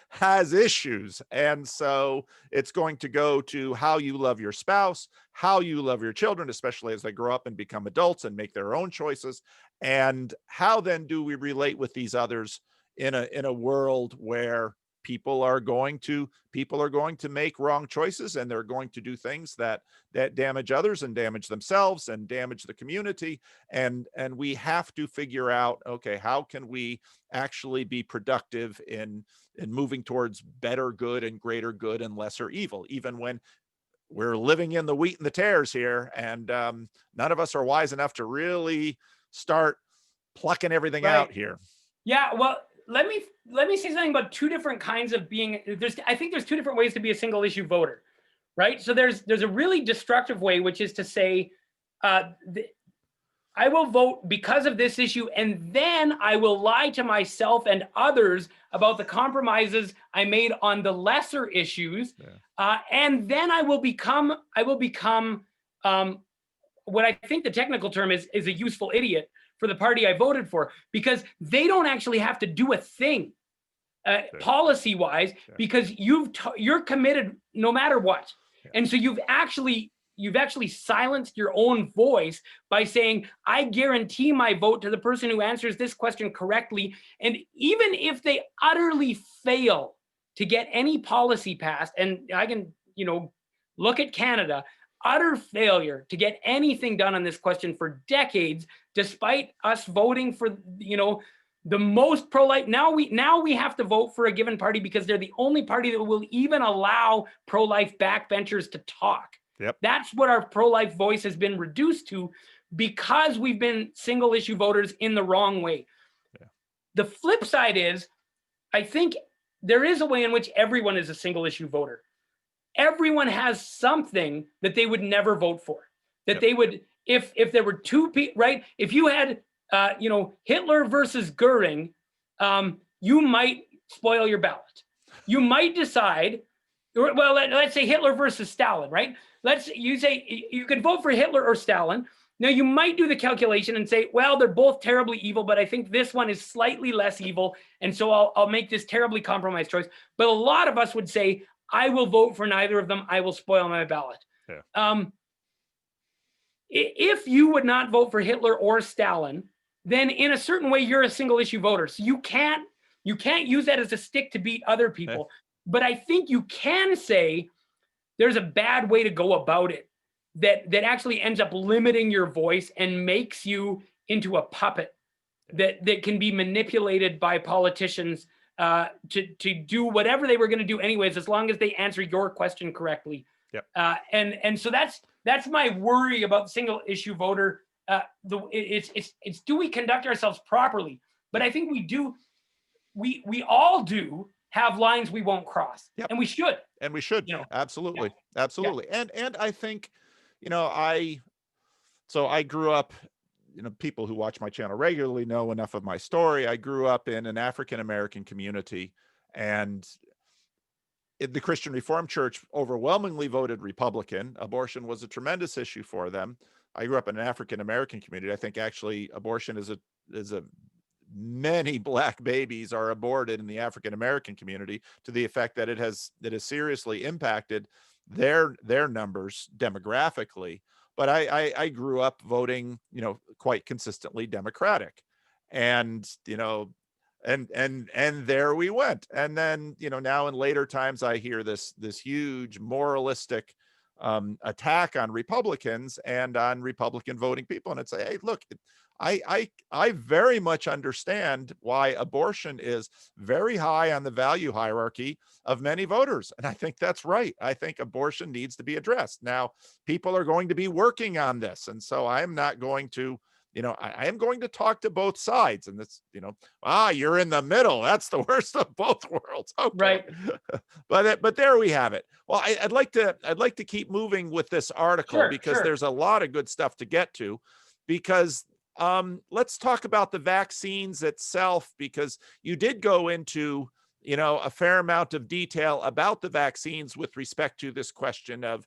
has issues. And so it's going to go to how you love your spouse, how you love your children, especially as they grow up and become adults and make their own choices. And how then do we relate with these others in a world where people are going to make wrong choices, and they're going to do things that damage others and damage themselves and damage the community. And we have to figure out, okay, how can we actually be productive in moving towards better good and greater good and lesser evil, even when we're living in the wheat and the tares here, and none of us are wise enough to really start plucking everything out here. Yeah, well, let me say something about two different kinds of being. I think there's two different ways to be a single issue voter, right? So there's a really destructive way, which is to say, uh, I will vote because of this issue, and then I will lie to myself and others about the compromises I made on the lesser issues, and then I will become what I think the technical term is a useful idiot for the party I voted for, because they don't actually have to do a thing policy wise, because you're committed no matter what. And so you've actually silenced your own voice by saying, I guarantee my vote to the person who answers this question correctly. And even if they utterly fail to get any policy passed, and I can, look at Canada, utter failure to get anything done on this question for decades, despite us voting for, the most pro-life. Now we have to vote for a given party because they're the only party that will even allow pro-life backbenchers to talk. Yep. That's what our pro-life voice has been reduced to, because we've been single issue voters in the wrong way. Yeah. The flip side is, I think there is a way in which everyone is a single issue voter. Everyone has something that they would never vote for, that they would, if there were two people, right? If you had, Hitler versus Goering, you might spoil your ballot. You might decide, well, let's say Hitler versus Stalin, right? You say you can vote for Hitler or Stalin. Now you might do the calculation and say, well, they're both terribly evil, but I think this one is slightly less evil, and so I'll make this terribly compromised choice. But a lot of us would say, I will vote for neither of them. I will spoil my ballot. Yeah. If you would not vote for Hitler or Stalin, then in a certain way, you're a single issue voter. So you can't use that as a stick to beat other people. Yeah. But I think you can say there's a bad way to go about it that actually ends up limiting your voice and makes you into a puppet that can be manipulated by politicians to do whatever they were going to do anyways, as long as they answer your question correctly. Yep. And so that's my worry about single issue voter. It's do we conduct ourselves properly? But I think we do. We all do have lines we won't cross. Yep. And we should. And we should. Absolutely. Yeah. Absolutely. Yeah. And I think, I grew up, people who watch my channel regularly know enough of my story. I grew up in an African-American community, and the Christian Reformed Church overwhelmingly voted Republican. Abortion was a tremendous issue for them. I grew up in an African-American community. I think actually abortion is a many Black babies are aborted in the African-American community, to the effect that it has seriously impacted their numbers demographically. But I grew up voting, quite consistently Democratic, and, and there we went. And then, now in later times, I hear this huge moralistic attack on Republicans and on Republican voting people. And it's, hey, look, I very much understand why abortion is very high on the value hierarchy of many voters. And I think that's right. I think abortion needs to be addressed. Now, people are going to be working on this. And so I am not going to, I am going to talk to both sides. And that's, you're in the middle. That's the worst of both worlds. Okay. Right. But there we have it. Well, I'd like to keep moving with this article, because there's a lot of good stuff to get to, because let's talk about the vaccines itself, because you did go into, a fair amount of detail about the vaccines with respect to this question of,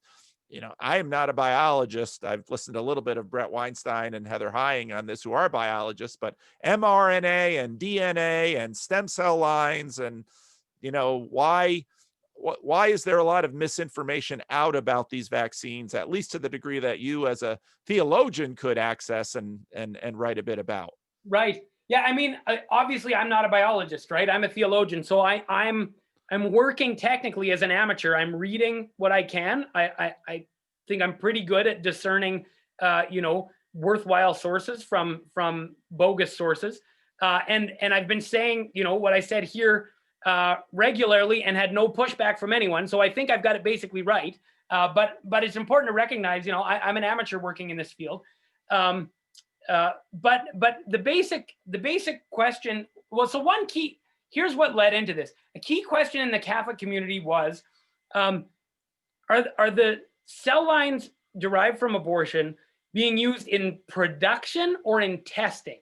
I am not a biologist. I've listened to a little bit of Brett Weinstein and Heather Hying on this, who are biologists, but mRNA and DNA and stem cell lines, and, why is there a lot of misinformation out about these vaccines, at least to the degree that you as a theologian could access and write a bit about? Right. Yeah. I mean, obviously I'm not a biologist, right? I'm a theologian. So I'm working technically as an amateur. I'm reading what I can. I think I'm pretty good at discerning, worthwhile sources from bogus sources. And I've been saying, what I said here regularly, and had no pushback from anyone. So I think I've got it basically right. But it's important to recognize, I'm an amateur working in this field. but the basic question, well, so one key, here's what led into this. A key question in the Catholic community was, are the cell lines derived from abortion being used in production or in testing?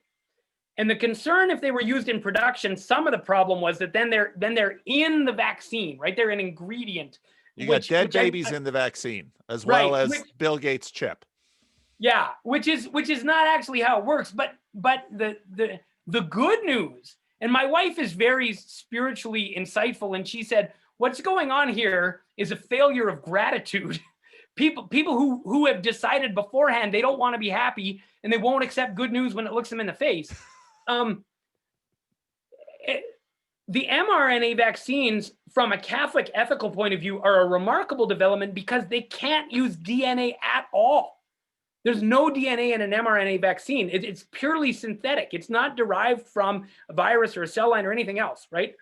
And the concern, if they were used in production, some of the problem was that then they're in the vaccine, right? They're an ingredient. You got dead babies in the vaccine, as right, well as Bill Gates' chip. Yeah, which is not actually how it works. But the good news, and my wife is very spiritually insightful, and she said, what's going on here is a failure of gratitude. People who have decided beforehand they don't want to be happy and they won't accept good news when it looks them in the face. The mRNA vaccines, from a Catholic ethical point of view, are a remarkable development because they can't use DNA at all. There's no DNA in an mRNA vaccine. It's purely synthetic. It's not derived from a virus or a cell line or anything else, right?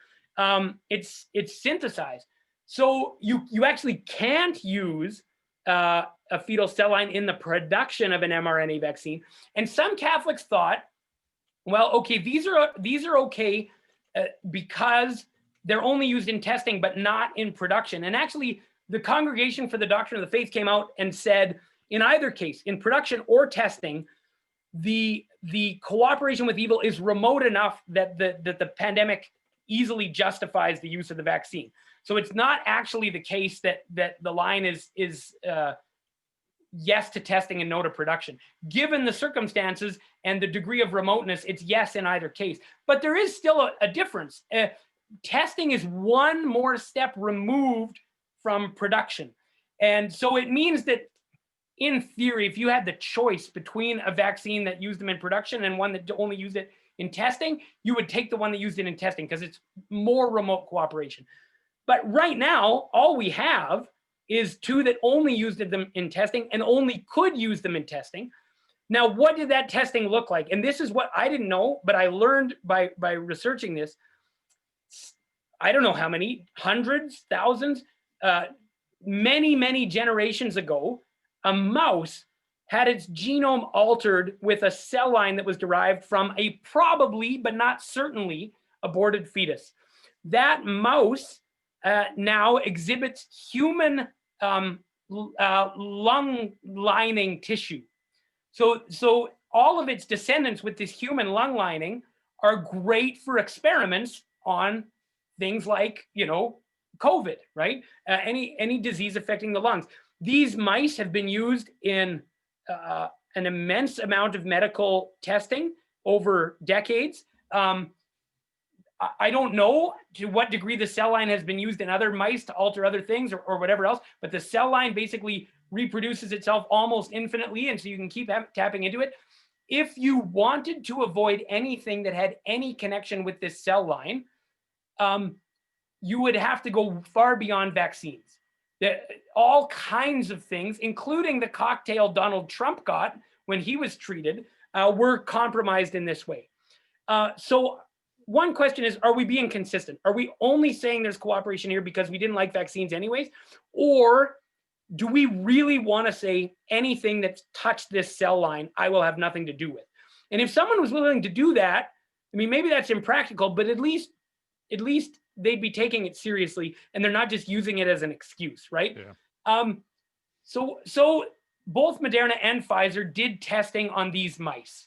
It's synthesized. So you actually can't use a fetal cell line in the production of an mRNA vaccine. And some Catholics thought, well, okay, these are okay because they're only used in testing, but not in production. And actually, the Congregation for the Doctrine of the Faith came out and said, in either case, in production or testing, the cooperation with evil is remote enough that the pandemic easily justifies the use of the vaccine. So it's not actually the case that the line is yes to testing and no to production. Given the circumstances and the degree of remoteness, it's yes in either case. But there is still a difference. Testing is one more step removed from production. And so it means that, in theory, if you had the choice between a vaccine that used them in production and one that only used it in testing, you would take the one that used it in testing because it's more remote cooperation. But right now, all we have is two that only used them in testing and only could use them in testing. Now, what did that testing look like? And this is what I didn't know, but I learned by researching this. I don't know how many, hundreds, thousands, many generations ago, a mouse had its genome altered with a cell line that was derived from a probably, but not certainly, aborted fetus. That mouse now exhibits human lung lining tissue. So all of its descendants with this human lung lining are great for experiments on things like, COVID, right? Any disease affecting the lungs. These mice have been used in an immense amount of medical testing over decades. I don't know to what degree the cell line has been used in other mice to alter other things or whatever else, but the cell line basically reproduces itself almost infinitely, and so you can keep tapping into it. If you wanted to avoid anything that had any connection with this cell line, you would have to go far beyond vaccines. All kinds of things, including the cocktail Donald Trump got when he was treated, were compromised in this way. So one question is, are we being consistent? Are we only saying there's cooperation here because we didn't like vaccines anyways? Or do we really want to say anything that's touched this cell line, I will have nothing to do with? And if someone was willing to do that, I mean, maybe that's impractical, but at least they'd be taking it seriously and they're not just using it as an excuse, right? Yeah. So both Moderna and Pfizer did testing on these mice.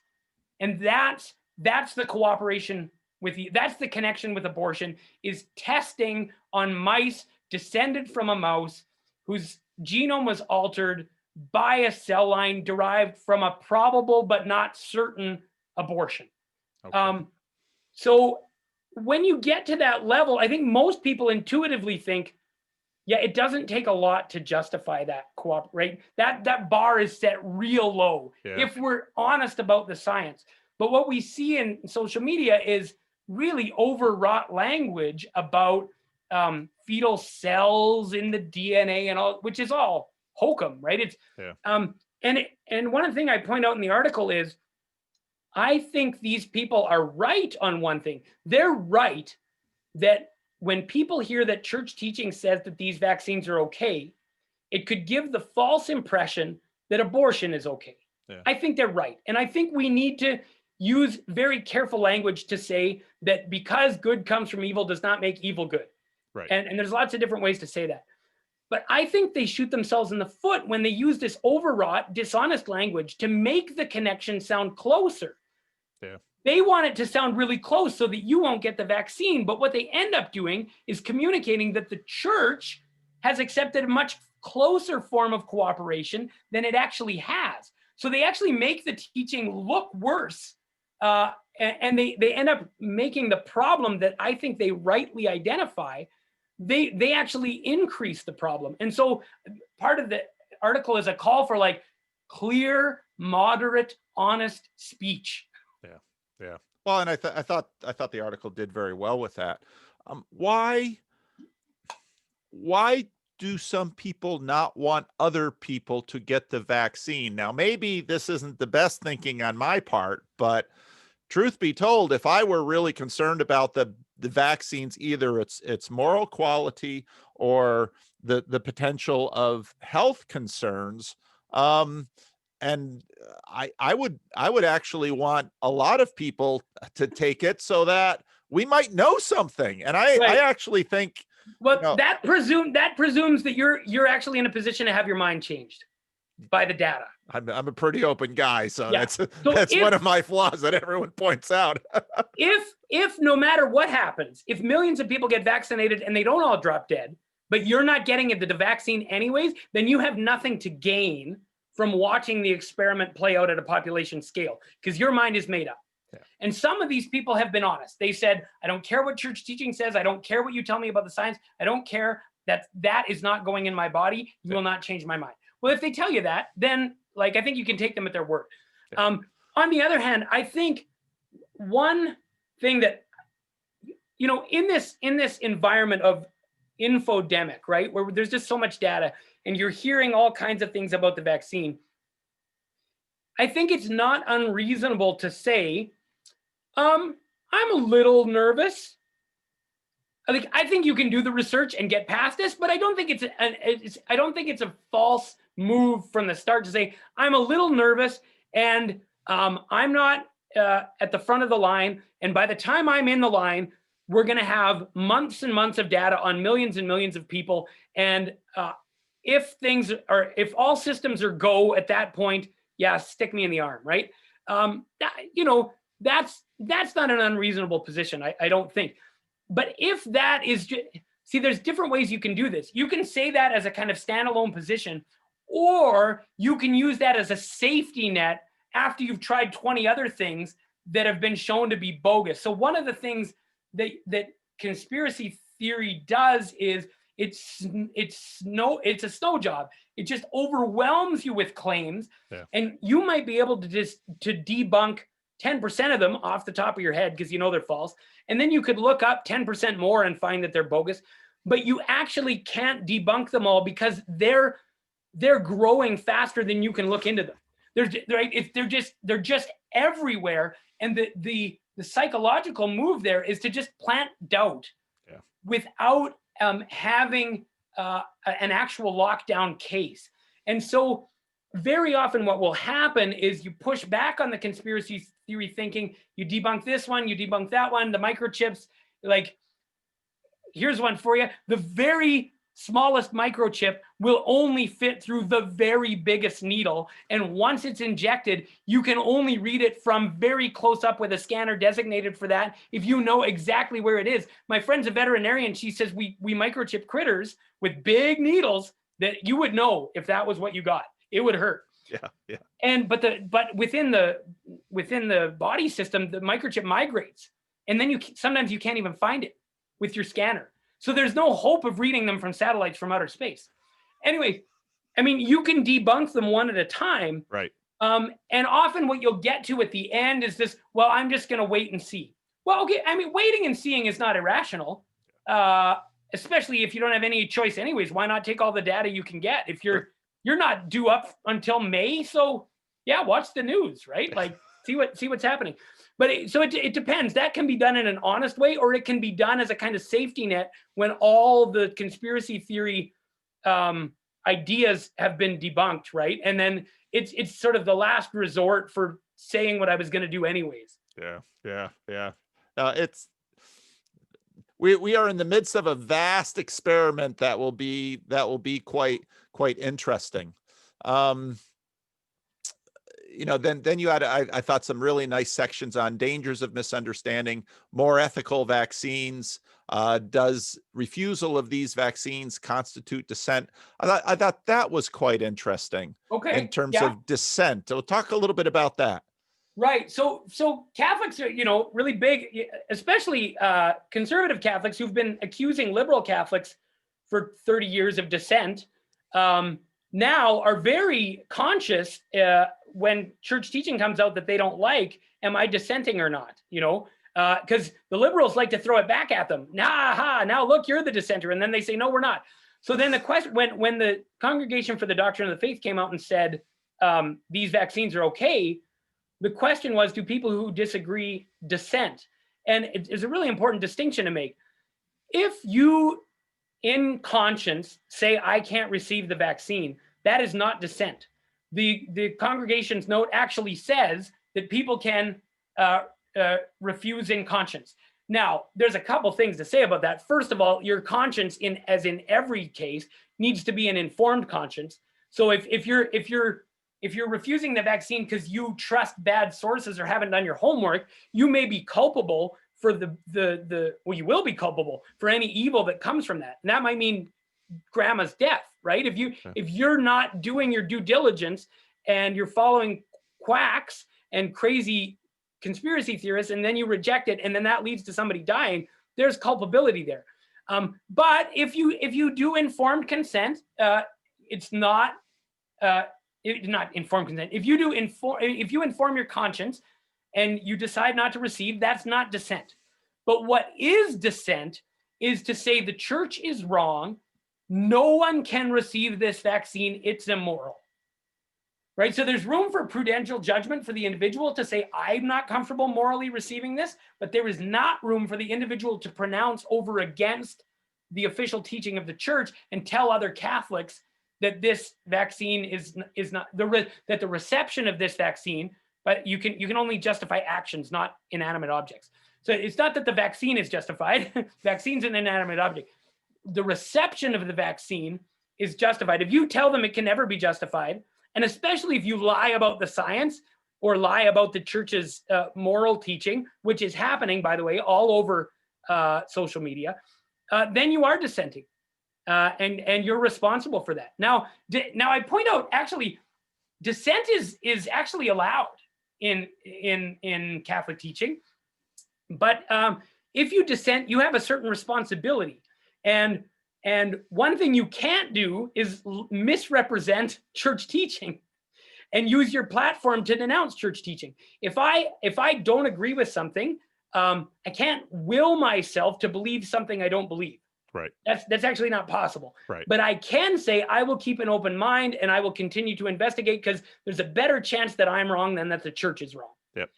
And that's the cooperation with that's the connection with abortion, is testing on mice descended from a mouse whose genome was altered by a cell line derived from a probable but not certain abortion. Okay. So when you get to that level, I think most people intuitively think, yeah, it doesn't take a lot to justify that cooperation. That bar is set real low, yeah, if we're honest about the science. But what we see in social media is really overwrought language about fetal cells in the DNA and all, which is all hokum, right? It's yeah. And one thing I point out in the article is, I think these people are right on one thing. They're right that when people hear that church teaching says that these vaccines are okay, it could give the false impression that abortion is okay. Yeah. I think they're right. And I think we need to use very careful language to say that because good comes from evil does not make evil good. Right. And there's lots of different ways to say that. But I think they shoot themselves in the foot when they use this overwrought, dishonest language to make the connection sound closer. Yeah. They want it to sound really close so that you won't get the vaccine. But what they end up doing is communicating that the church has accepted a much closer form of cooperation than it actually has. So they actually make the teaching look worse. And they end up making the problem that I think they rightly identify, they actually increase the problem. And so part of the article is a call for like clear, moderate, honest speech. Yeah. Yeah. Well, and I thought the article did very well with that. Why do some people not want other people to get the vaccine? Now, maybe this isn't the best thinking on my part, but truth be told, if I were really concerned about the vaccines, either its moral quality or the potential of health concerns, and I would actually want a lot of people to take it so that we might know something. And I actually think, well, that presumes that you're actually in a position to have your mind changed by the data. I'm a pretty open guy, so Yeah. that's one of my flaws that everyone points out. if no matter what happens, if millions of people get vaccinated and they don't all drop dead, but you're not getting the vaccine anyways, then you have nothing to gain from watching the experiment play out at a population scale, because your mind is made up. Yeah. And some of these people have been honest. They said, I don't care what church teaching says. I don't care what you tell me about the science. I don't care that is not going in my body. You will not change my mind. Well, if they tell you that, then I think you can take them at their word. Yeah. On the other hand, I think one thing that, in this environment of infodemic, right, where there's just so much data and you're hearing all kinds of things about the vaccine, I think it's not unreasonable to say, I'm a little nervous. I think you can do the research and get past this, but I don't think it's a false move from the start to say I'm a little nervous and I'm not at the front of the line. And by the time I'm in the line, we're going to have months and months of data on millions and millions of people. And if all systems are go at that point, yeah, stick me in the arm, right? That's not an unreasonable position, I don't think. But if that is see, there's different ways you can do this. You can say that as a kind of standalone position, or you can use that as a safety net after you've tried 20 other things that have been shown to be bogus. So one of the things that conspiracy theory does is it's a snow job. It just overwhelms you with claims, and you might be able to debunk 10% of them off the top of your head because they're false. And then you could look up 10% more and find that they're bogus, but you actually can't debunk them all because they're growing faster than you can look into them. They're just everywhere. And the psychological move there is to just plant doubt without having an actual lockdown case. And so very often what will happen is you push back on the conspiracy theory thinking, you debunk this one, you debunk that one, the microchips, here's one for you. The very smallest microchip will only fit through the very biggest needle. And once it's injected, you can only read it from very close up with a scanner designated for that if you know exactly where it is. My friend's a veterinarian. She says we microchip critters with big needles that you would know if that was what you got. It would hurt. Yeah. And but within the body system, the microchip migrates, and then sometimes you can't even find it with your scanner. So there's no hope of reading them from satellites from outer space. Anyway, you can debunk them one at a time. Right. And often what you'll get to at the end is this, well, I'm just going to wait and see. Well, okay. Waiting and seeing is not irrational, especially if you don't have any choice anyways. Why not take all the data you can get if you're not due up until May? So yeah, watch the news, right? See what's happening. But it depends. That can be done in an honest way, or it can be done as a kind of safety net when all the conspiracy theory ideas have been debunked, right? And then it's sort of the last resort for saying what I was going to do anyways. Yeah. It's we are in the midst of a vast experiment that will be quite interesting. Then you had, I thought, some really nice sections on dangers of misunderstanding, more ethical vaccines. Does refusal of these vaccines constitute dissent? I thought that was quite interesting in Okay. terms Yeah. of dissent. So talk a little bit about that. Right. So Catholics are, really big, especially conservative Catholics who've been accusing liberal Catholics for 30 years of dissent, now are very conscious when church teaching comes out that they don't like. Am I dissenting or not? Because the liberals like to throw it back at them. Now look, you're the dissenter. And then they say, no, we're not. So then the question, when the Congregation for the Doctrine of the Faith came out and said these vaccines are okay, the question was, do people who disagree dissent? And it's a really important distinction to make. If you, in conscience, say, I can't receive the vaccine, that is not dissent. The congregation's note actually says that people can refuse in conscience. Now, there's a couple things to say about that. First of all, your conscience, as in every case, needs to be an informed conscience. So if you're refusing the vaccine because you trust bad sources or haven't done your homework, you may be culpable for you will be culpable for any evil that comes from that. And that might mean grandma's death, right? If you're not doing your due diligence and you're following quacks and crazy conspiracy theorists, and then you reject it, and then that leads to somebody dying, there's culpability there. But if you do informed consent, it's not informed consent. If you inform your conscience and you decide not to receive, that's not dissent. But what is dissent is to say the church is wrong. No one can receive this vaccine. It's immoral. Right? So there's room for prudential judgment for the individual to say, I'm not comfortable morally receiving this, but there is not room for the individual to pronounce over against the official teaching of the church and tell other Catholics that this vaccine is not that the reception of this vaccine, but you can only justify actions, not inanimate objects. So it's not that the vaccine is justified. Vaccine's an inanimate object. The reception of the vaccine is justified. If you tell them it can never be justified, and especially if you lie about the science or lie about the church's moral teaching, which is happening, by the way, all over social media, then you are dissenting. And you're responsible for that. Now I point out, actually, dissent is actually allowed in Catholic teaching, but if you dissent, you have a certain responsibility. And one thing you can't do is misrepresent church teaching and use your platform to denounce church teaching. If I don't agree with something, I can't will myself to believe something I don't believe. Right. That's actually not possible. Right. But I can say I will keep an open mind and I will continue to investigate because there's a better chance that I'm wrong than that the church is wrong. Yep.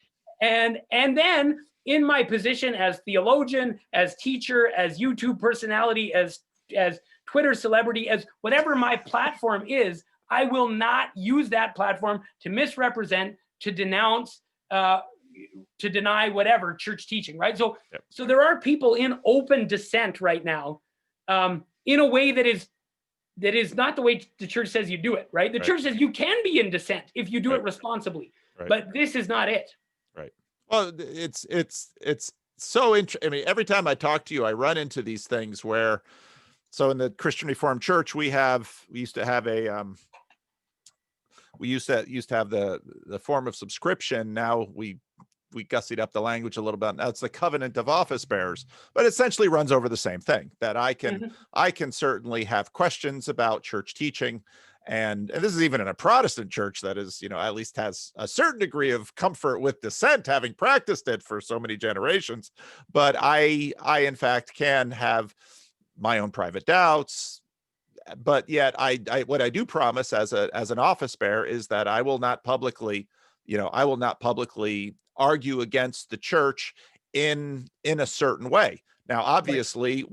And then in my position as theologian, as teacher, as YouTube personality, as Twitter celebrity, as whatever my platform is, I will not use that platform to misrepresent, to denounce, to deny whatever church teaching, right? So, yep. So there are people in open dissent right now, in a way that is not the way the church says you do it, right? The church says you can be in dissent if you do it responsibly, but this is not it. Right. Well, it's so interesting. I mean, every time I talk to you, I run into these things where, so in the Christian Reformed Church, we used to have the form of subscription. Now we gussied up the language a little bit. Now it's the covenant of office bearers, but essentially runs over the same thing, that I can certainly have questions about church teaching. And this is even in a Protestant church that is, at least has a certain degree of comfort with dissent, having practiced it for so many generations. But I in fact can have my own private doubts. But yet what I do promise as an office bearer is that I will not publicly argue against the church in a certain way. Now, obviously,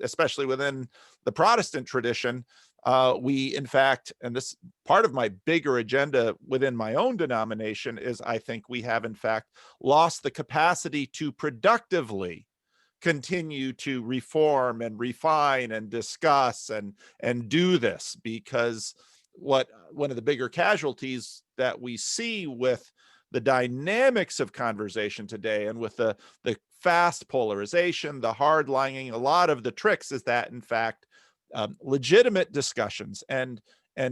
especially within the Protestant tradition, we, in fact, and this part of my bigger agenda within my own denomination is I think we have, in fact, lost the capacity to productively continue to reform and refine and discuss and do this, because one of the bigger casualties that we see with the dynamics of conversation today and with the fast polarization, the hardlining, a lot of the tricks is that, in fact, legitimate discussions and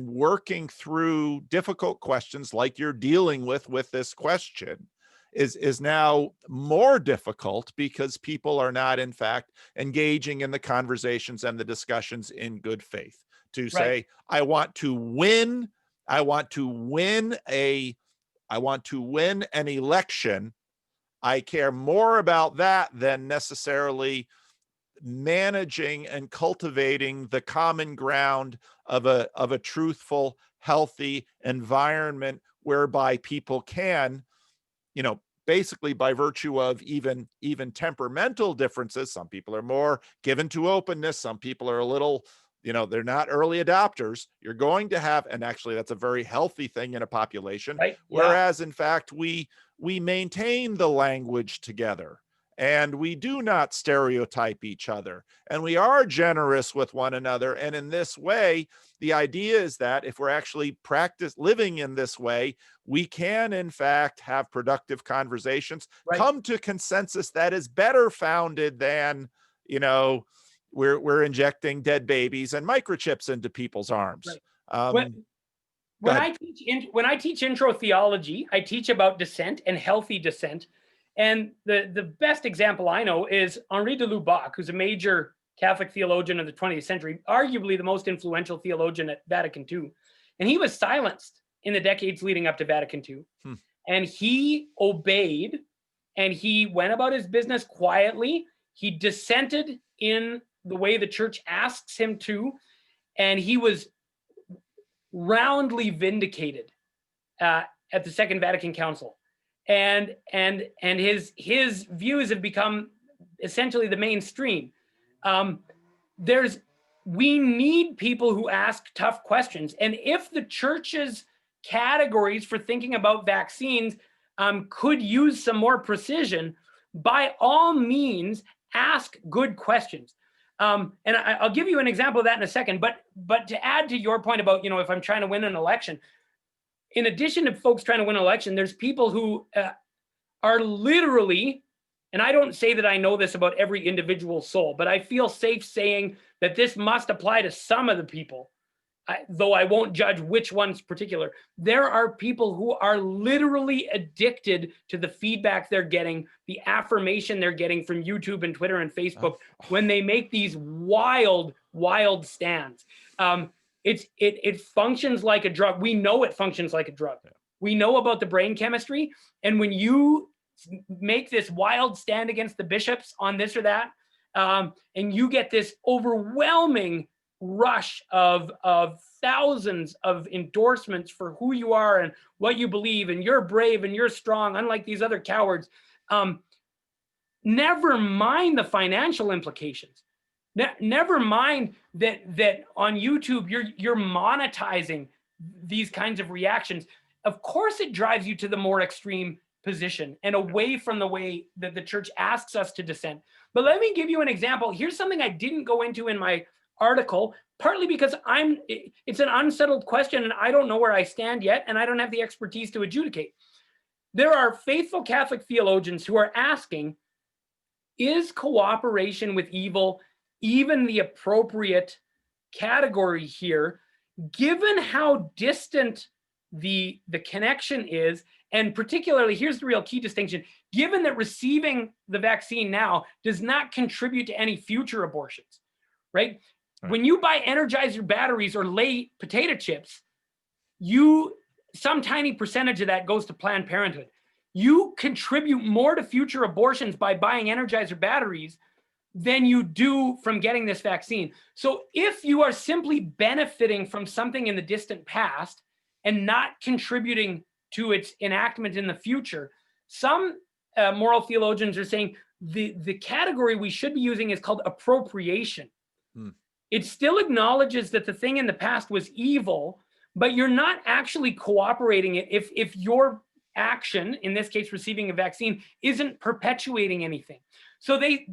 working through difficult questions like you're dealing with this question is now more difficult because people are not, in fact, engaging in the conversations and the discussions in good faith to say, Right. I want to win an election. I care more about that than necessarily managing and cultivating the common ground of a truthful, healthy environment whereby people can, basically by virtue of even temperamental differences. Some people are more given to openness. Some people are a little, they're not early adopters. You're going to have, and actually that's a very healthy thing in a population. Right. Yeah. Whereas in fact, we maintain the language together, and we do not stereotype each other, and we are generous with one another. And in this way, the idea is that if we're actually living in this way, we can, in fact, have productive conversations, Right. come to consensus that is better founded than, we're injecting dead babies and microchips into people's arms. Right. When I teach intro theology, I teach about dissent and healthy dissent. And the best example I know is Henri de Lubac, who's a major Catholic theologian of the 20th century, arguably the most influential theologian at Vatican II. And he was silenced in the decades leading up to Vatican II. And he obeyed, and he went about his business quietly. He dissented in the way the church asks him to, and he was roundly vindicated at the Second Vatican Council. And his views have become essentially the mainstream. We need people who ask tough questions. And if the church's categories for thinking about vaccines could use some more precision, by all means, ask good questions. And I'll give you an example of that in a second. But to add to your point about, if I'm trying to win an election, in addition to folks trying to win an election, there's people who are literally, and I don't say that I know this about every individual soul, but I feel safe saying that this must apply to some of the people, though I won't judge which ones particular. There are people who are literally addicted to the feedback they're getting, the affirmation they're getting from YouTube and Twitter and Facebook when they make these wild stands. It functions like a drug. We know it functions like a drug. We know about the brain chemistry. And when you make this wild stand against the bishops on this or that, and you get this overwhelming rush of thousands of endorsements for who you are and what you believe, and you're brave and you're strong, unlike these other cowards, never mind the financial implications. Never mind that on YouTube you're monetizing these kinds of reactions. Of course, it drives you to the more extreme position and away from the way that the church asks us to dissent. But let me give you an example. Here's something I didn't go into in my article, partly because it's an unsettled question and I don't know where I stand yet, and I don't have the expertise to adjudicate. There are faithful Catholic theologians who are asking, is cooperation with evil even the appropriate category here, given how distant the connection is, and particularly, here's the real key distinction, given that receiving the vaccine now does not contribute to any future abortions, right? When you buy Energizer batteries or lay potato chips, some tiny percentage of that goes to Planned Parenthood. You contribute more to future abortions by buying Energizer batteries than you do from getting this vaccine. So if you are simply benefiting from something in the distant past and not contributing to its enactment in the future, some moral theologians are saying the category we should be using is called appropriation. It still acknowledges that the thing in the past was evil, but you're not actually cooperating it if your action, in this case receiving a vaccine, isn't perpetuating anything. So they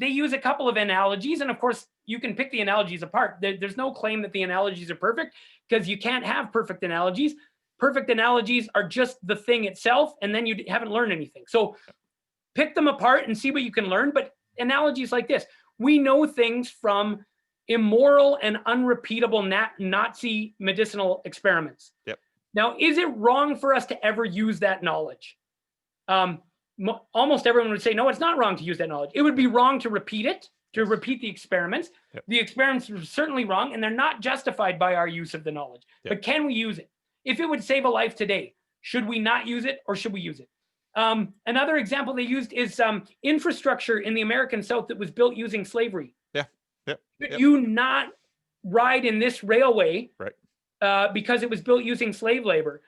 use a couple of analogies, and of course you can pick the analogies apart. There's no claim that the analogies are perfect, because you can't have perfect analogies. Perfect analogies are just the thing itself, and then you haven't learned anything. So pick them apart and see what you can learn. But analogies like this, we know things from immoral and unrepeatable Nazi medicinal experiments. Yep. Now, is it wrong for us to ever use that knowledge? Almost everyone would say, no, it's not wrong to use that knowledge. It would be wrong to repeat it, to repeat the experiments. Yep. The experiments are certainly wrong, and they're not justified by our use of the knowledge. Yep. But can we use it? If it would save a life today, should we not use it, or should we use it? Another example they used is infrastructure in the American South that was built using slavery. Yeah. Yep. Yep. You not ride in this railway, right, because it was built using slave labor.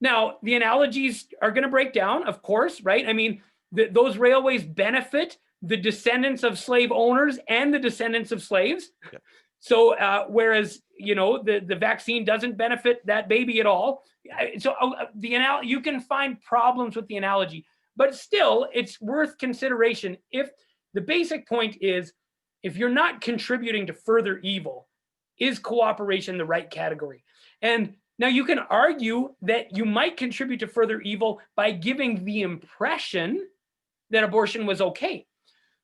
Now, the analogies are going to break down, of course, right? I mean, those railways benefit the descendants of slave owners and the descendants of slaves. Yeah. So whereas, the vaccine doesn't benefit that baby at all. So you can find problems with the analogy, but still it's worth consideration. If the basic point is, if you're not contributing to further evil, is cooperation the right category? And now you can argue that you might contribute to further evil by giving the impression that abortion was okay.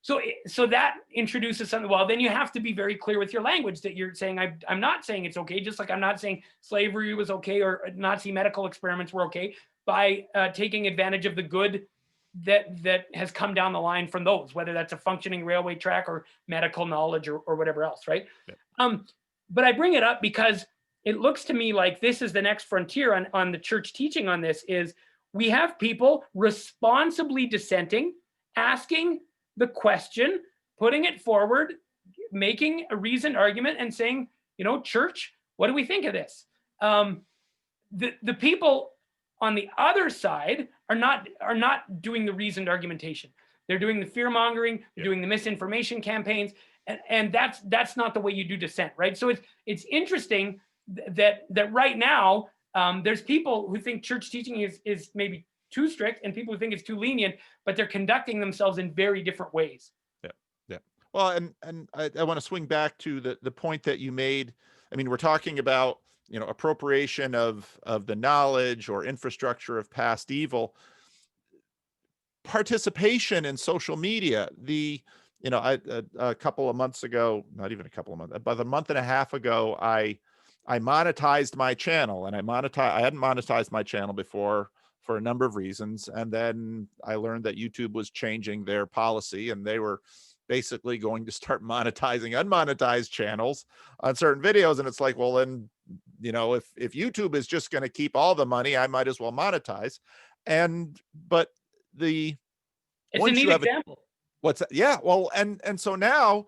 So that introduces something. Well, then you have to be very clear with your language that you're saying, I'm not saying it's okay, just like I'm not saying slavery was okay or Nazi medical experiments were okay, by taking advantage of the good that has come down the line from those, whether that's a functioning railway track or medical knowledge or whatever else, right? Yeah. But I bring it up because it looks to me like this is the next frontier on the church teaching on this. Is we have people responsibly dissenting, asking the question, putting it forward, making a reasoned argument, and saying, church, what do we think of this? The people on the other side are not doing the reasoned argumentation. They're doing the fear mongering, they're doing the misinformation campaigns, and that's not the way you do dissent, right? So it's interesting that right now there's people who think church teaching is maybe too strict, and people who think it's too lenient, but they're conducting themselves in very different ways. Yeah. Well, and I want to swing back to the point that you made. I mean, we're talking about, appropriation of the knowledge or infrastructure of past evil. Participation in social media. A couple of months ago, not even a couple of months, about a month and a half ago, I monetized my channel, and I hadn't monetized my channel before for a number of reasons. And then I learned that YouTube was changing their policy, and they were basically going to start monetizing unmonetized channels on certain videos. And it's like, well, then, if YouTube is just going to keep all the money, I might as well monetize. But it's a neat example. What's that? Yeah. Well, and so now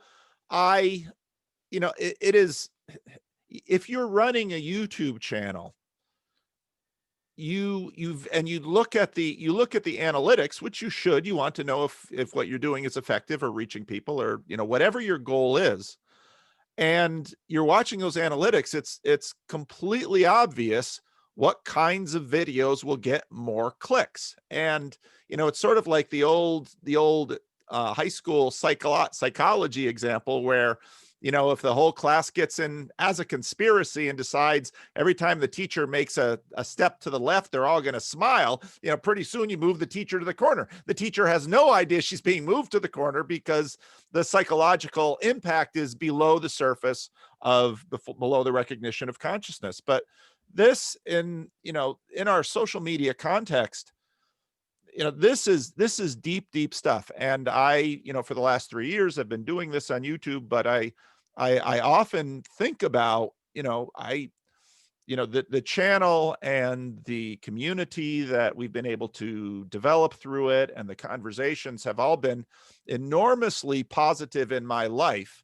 it is, if you're running a YouTube channel, you look at the analytics, which you should. You want to know if what you're doing is effective or reaching people, or whatever your goal is, and you're watching those analytics. It's completely obvious what kinds of videos will get more clicks. And it's sort of like the old high school psychology example where, if the whole class gets in as a conspiracy and decides every time the teacher makes a step to the left, they're all going to smile, pretty soon you move the teacher to the corner. The teacher has no idea she's being moved to the corner because the psychological impact is below the surface below the recognition of consciousness. But this in our social media context, this is deep stuff. And I, for the last 3 years, I've been doing this on YouTube, but I often think about, the channel and the community that we've been able to develop through it, and the conversations have all been enormously positive in my life.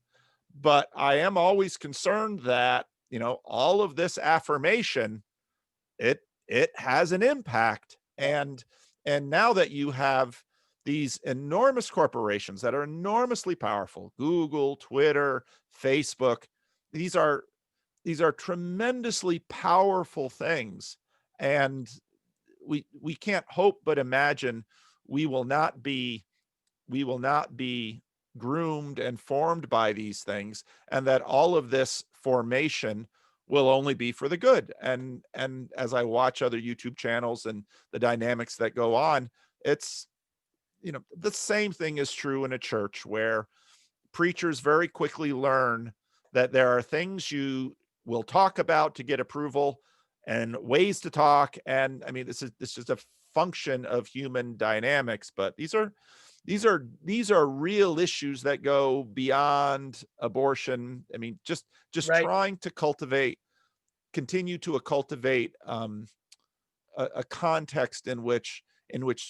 But I am always concerned that, all of this affirmation, it has an impact. And now that you have these enormous corporations that are enormously powerful, Google, Twitter, Facebook, these are tremendously powerful things, and we can't hope but imagine we will not be groomed and formed by these things, and that all of this formation will only be for the good. And as I watch other YouTube channels and the dynamics that go on, it's, the same thing is true in a church, where preachers very quickly learn that there are things you will talk about to get approval, and ways to talk. And I mean, this is a function of human dynamics, but these are real issues that go beyond abortion. I mean, just Right. trying to continue to cultivate a context in which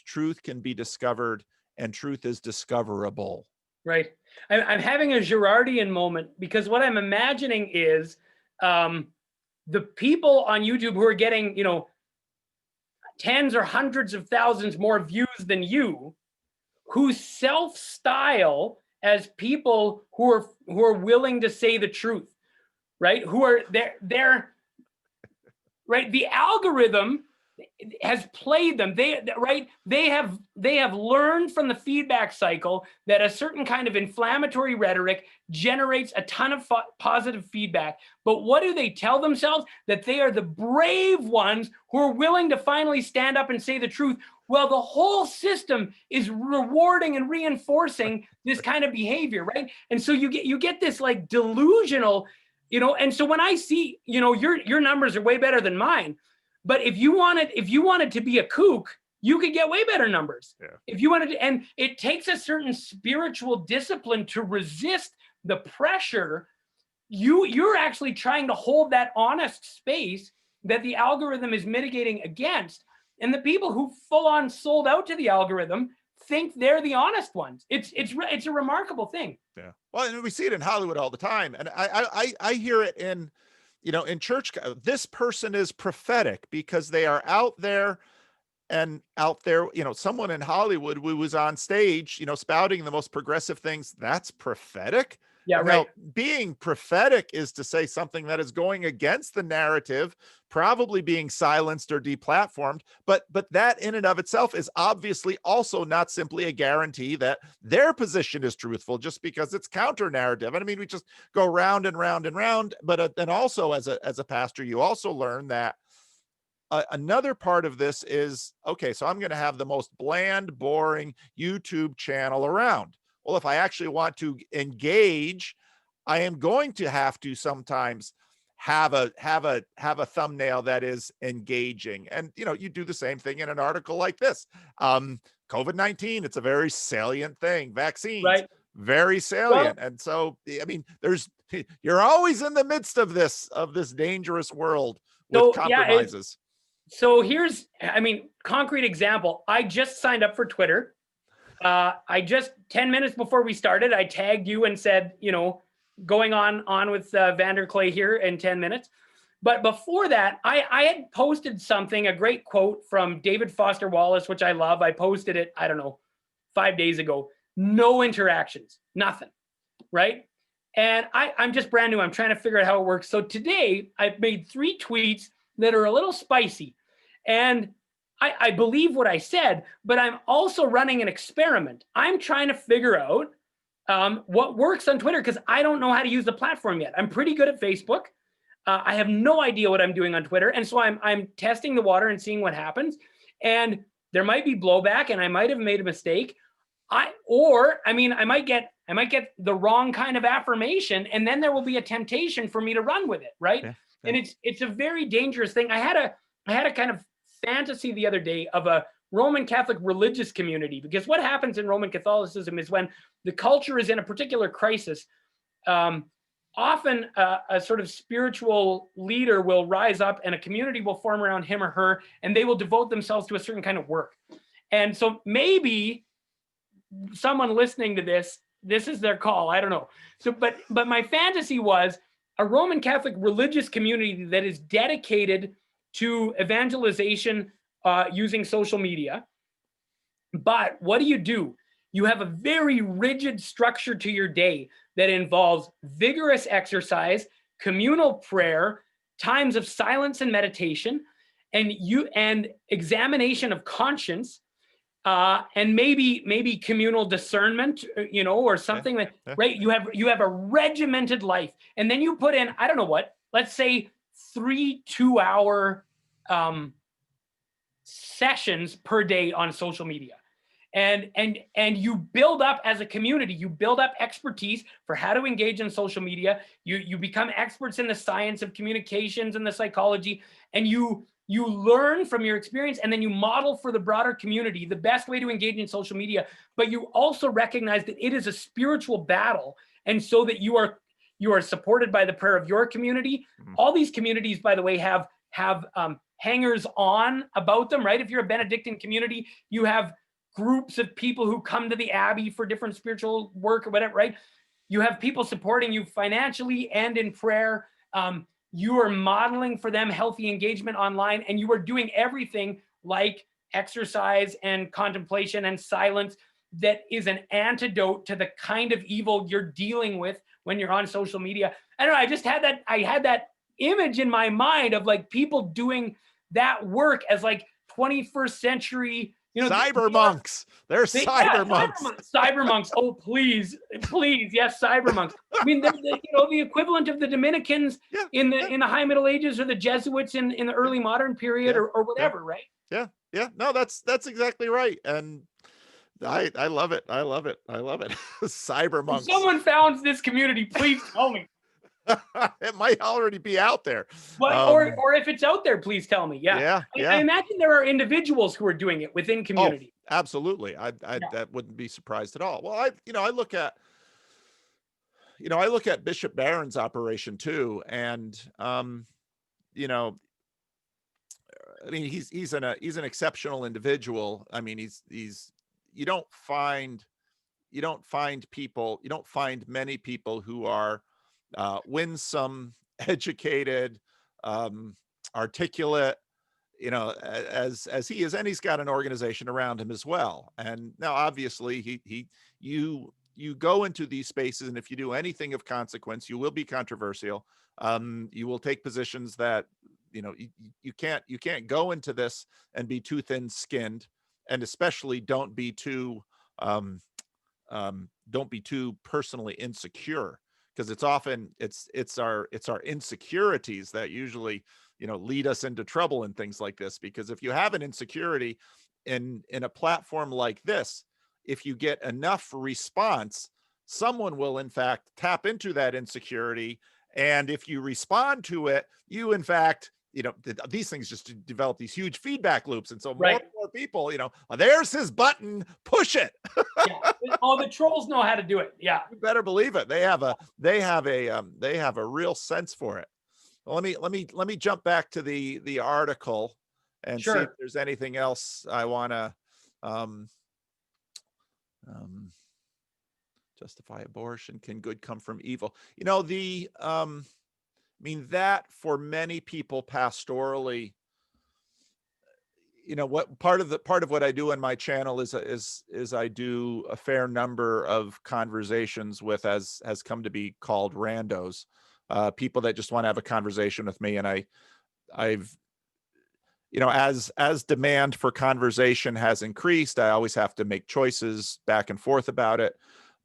truth can be discovered and truth is discoverable. Right. I'm having a Girardian moment, because what I'm imagining is the people on YouTube who are getting, tens or hundreds of thousands more views than you, who self-style as people who are willing to say the truth, right? Who are they're right. The algorithm has played them. They have learned from the feedback cycle that a certain kind of inflammatory rhetoric generates a ton of positive feedback. But what do they tell themselves? That they are the brave ones who are willing to finally stand up and say the truth. Well, the whole system is rewarding and reinforcing this kind of behavior, right? And so you get this like delusional, and so when I see, your numbers are way better than mine. But if you wanted to be a kook, you could get way better numbers. Yeah. If you wanted to, and it takes a certain spiritual discipline to resist the pressure. You're actually trying to hold that honest space that the algorithm is mitigating against. And the people who full on sold out to the algorithm think they're the honest ones. It's a remarkable thing. Yeah. Well, and we see it in Hollywood all the time. And I hear it in, in church. This person is prophetic because they are out there, someone in Hollywood who was on stage, spouting the most progressive things. That's prophetic. Yeah, Now, right. being prophetic is to say something that is going against the narrative, probably being silenced or deplatformed. But that in and of itself is obviously also not simply a guarantee that their position is truthful just because it's counter narrative. And I mean, we just go round and round and round. But then also as a pastor, you also learn that another part of this is, okay, so I'm going to have the most bland, boring YouTube channel around. Well, if I actually want to engage, I am going to have to sometimes have a thumbnail that is engaging. And you do the same thing in an article like this. COVID-19, it's a very salient thing. Vaccines, Right. very salient. And so, I mean, you're always in the midst of this dangerous world with compromises. So here's, concrete example. I just signed up for Twitter. I just 10 minutes before we started, I tagged you and said, going on with Vander Clay here in 10 minutes. But before that, I had posted something, a great quote from David Foster Wallace, which I love. I posted it, 5 days ago. No interactions, nothing, right? And I'm just brand new. I'm trying to figure out how it works. So today I've made 3 tweets that are a little spicy. And I believe what I said, but I'm also running an experiment. I'm trying to figure out what works on Twitter, because I don't know how to use the platform yet. I'm pretty good at Facebook. I have no idea what I'm doing on Twitter. And so I'm testing the water and seeing what happens. And there might be blowback, and I might have made a mistake. I might get the wrong kind of affirmation, and then there will be a temptation for me to run with it, right? Yeah. And it's a very dangerous thing. I had a kind of fantasy the other day of a Roman Catholic religious community, because what happens in Roman Catholicism is when the culture is in a particular crisis, often a sort of spiritual leader will rise up and a community will form around him or her, and they will devote themselves to a certain kind of work. And so maybe someone listening to this is their call. I don't know. So, but my fantasy was a Roman Catholic religious community that is dedicated to evangelization using social media. But what do? You have a very rigid structure to your day that involves vigorous exercise, communal prayer, times of silence and meditation, and examination of conscience, and maybe communal discernment, or something like, right? You have a regimented life, and then you put in, I don't know what, let's say 3 2-hour sessions per day on social media. And you build up as a community, you build up expertise for how to engage in social media. You become experts in the science of communications and the psychology, and you learn from your experience, and then you model for the broader community the best way to engage in social media. But you also recognize that it is a spiritual battle, and so that you are supported by the prayer of your community. All these communities, by the way, have hangers on about them, right? If you're a Benedictine community, you have groups of people who come to the Abbey for different spiritual work or whatever, right? You have people supporting you financially and in prayer. You are modeling for them healthy engagement online, and you are doing everything like exercise and contemplation and silence that is an antidote to the kind of evil you're dealing with when you're on social media. I don't know, I had that image in my mind of like people doing that work as like 21st century, cyber monks. They're cyber monks. Cyber monks. Oh, please, yes, cyber monks. I mean, the equivalent of the Dominicans in the High Middle Ages, or the Jesuits in the early modern period, or whatever, right? Yeah. No, that's exactly right, and I love it. I love it. Cyber monks. If someone founds this community, please tell me. It might already be out there. Or if it's out there, please tell me. Yeah. I imagine there are individuals who are doing it within community. Oh, absolutely. I that wouldn't be surprised at all. Well, I look at Bishop Barron's operation too, and I mean, he's an exceptional individual. I mean, you don't find many people who are winsome, educated, articulate, as he is, and he's got an organization around him as well. And now, obviously, you go into these spaces, and if you do anything of consequence, you will be controversial. You will take positions that you can't go into this and be too thin-skinned, and especially don't be too personally insecure. Because it's our insecurities that usually lead us into trouble and things like this. Because if you have an insecurity in a platform like this, if you get enough response, someone will in fact tap into that insecurity, and if you respond to it, you in fact these things just develop these huge feedback loops, and so more and more people, there's his button, push it. Oh, the trolls know how to do it. Yeah, you better believe it. They have a real sense for it. Well, let me jump back to the article and see if there's anything else I want to justify abortion. Can good come from evil? I mean, that for many people pastorally, what part of what I do in my channel is I do a fair number of conversations with, as has come to be called, randos, people that just want to have a conversation with me. And I've as demand for conversation has increased, I always have to make choices back and forth about it.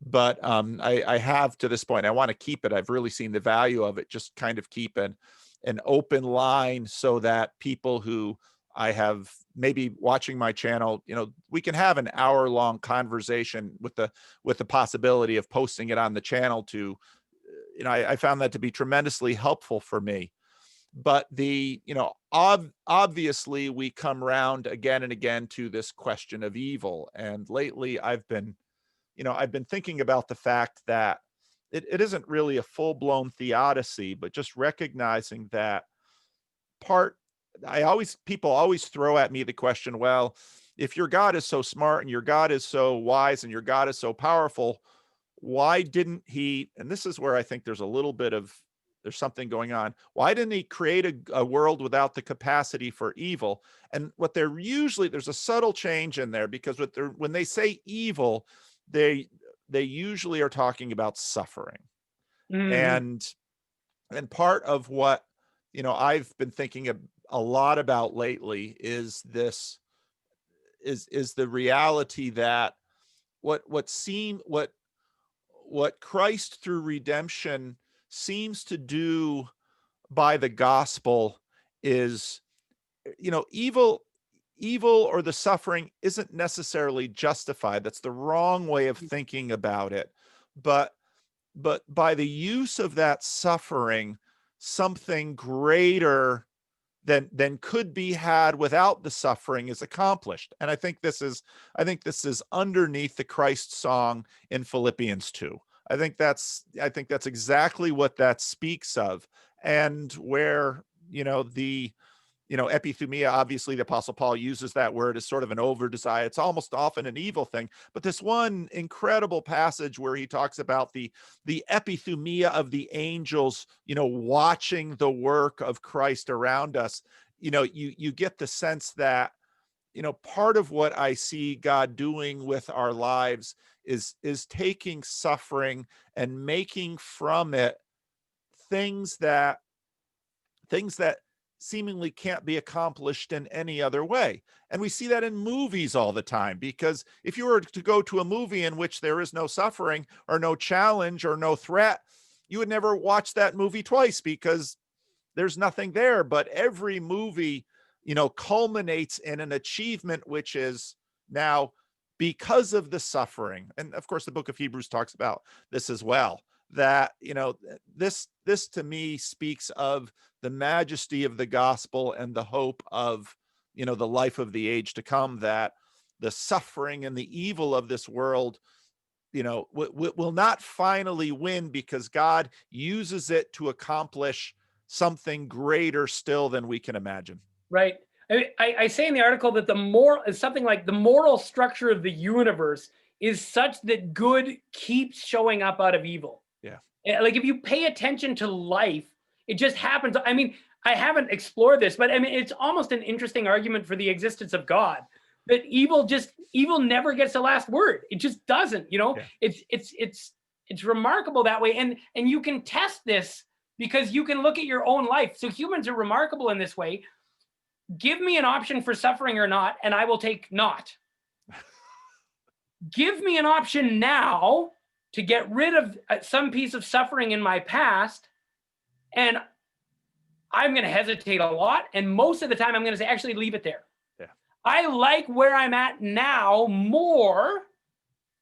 But I have, to this point, I want to keep it. I've really seen the value of it, just kind of keep an open line, so that people who I have maybe watching my channel, we can have an hour-long conversation with the possibility of posting it on the channel to, I found that to be tremendously helpful for me. But obviously we come around again and again to this question of evil. And lately I've been thinking about the fact that it isn't really a full-blown theodicy, but just recognizing that people always throw at me the question, well, if your God is so smart and your God is so wise and your God is so powerful, why didn't he, and this is where I think there's something going on. Why didn't he create a world without the capacity for evil? And there's a subtle change in there, because when they say evil, they usually are talking about suffering. And And part of what, I've been thinking a lot about lately is this is the reality that what seem what Christ through redemption seems to do by the gospel is, evil or the suffering isn't necessarily justified. That's the wrong way of thinking about it. But by the use of that suffering, something greater than could be had without the suffering is accomplished. And I think this is underneath the Christ song in Philippians 2. I think that's exactly what that speaks of. And where, the epithumia, obviously the Apostle Paul uses that word as sort of an over desire. It's almost often an evil thing. But this one incredible passage where he talks about the epithumia of the angels, watching the work of Christ around us, you get the sense that, part of what I see God doing with our lives is taking suffering and making from it things that seemingly can't be accomplished in any other way. And we see that in movies all the time, because if you were to go to a movie in which there is no suffering or no challenge or no threat, you would never watch that movie twice because there's nothing there. But every movie, culminates in an achievement, which is now because of the suffering. And of course, the book of Hebrews talks about this as well, that, this to me speaks of the majesty of the gospel and the hope of, the life of the age to come, that the suffering and the evil of this world, will not finally win, because God uses it to accomplish something greater still than we can imagine. Right. I say in the article that something like the moral structure of the universe is such that good keeps showing up out of evil. Yeah. Like if you pay attention to life, it just happens. I mean, I haven't explored this, but I mean, it's almost an interesting argument for the existence of God, that evil never gets the last word. It just doesn't, Yeah. It's remarkable that way. And you can test this because you can look at your own life. So humans are remarkable in this way. Give me an option for suffering or not, and I will take not. Give me an option now to get rid of some piece of suffering in my past, and I'm going to hesitate a lot. And most of the time, I'm going to say, actually, leave it there. Yeah. I like where I'm at now more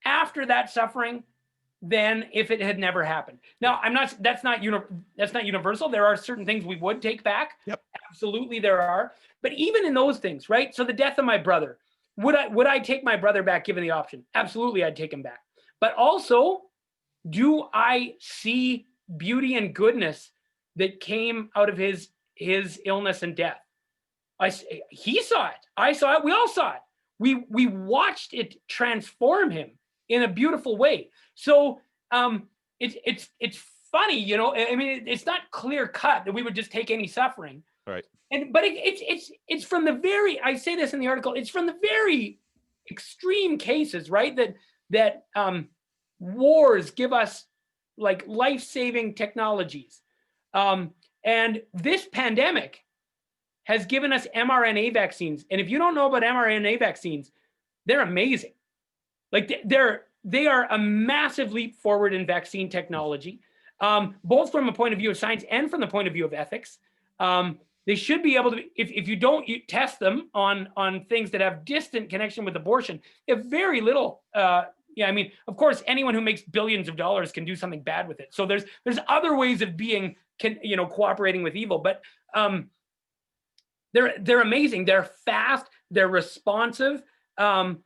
after that suffering than if it had never happened. Now, that's not universal. There are certain things we would take back. Yep. Absolutely, there are. But even in those things, right? So the death of my brother, would I take my brother back given the option? Absolutely, I'd take him back. But also, do I see beauty and goodness that came out of his illness and death? He saw it. I saw it. We all saw it. We watched it transform him in a beautiful way. So it's funny, I mean, it's not clear cut that we would just take any suffering. Right. But it's from the very, I say this in the article, it's from the very extreme cases, right? That wars give us like life-saving technologies. And this pandemic has given us mRNA vaccines. And if you don't know about mRNA vaccines, they're amazing. Like they are a massive leap forward in vaccine technology, both from a point of view of science and from the point of view of ethics. They should be able to, if you don't test them on things that have distant connection with abortion, they have very little. I mean, of course, anyone who makes billions of dollars can do something bad with it. So there's other ways of being, cooperating with evil. But they're amazing. They're fast. They're responsive. And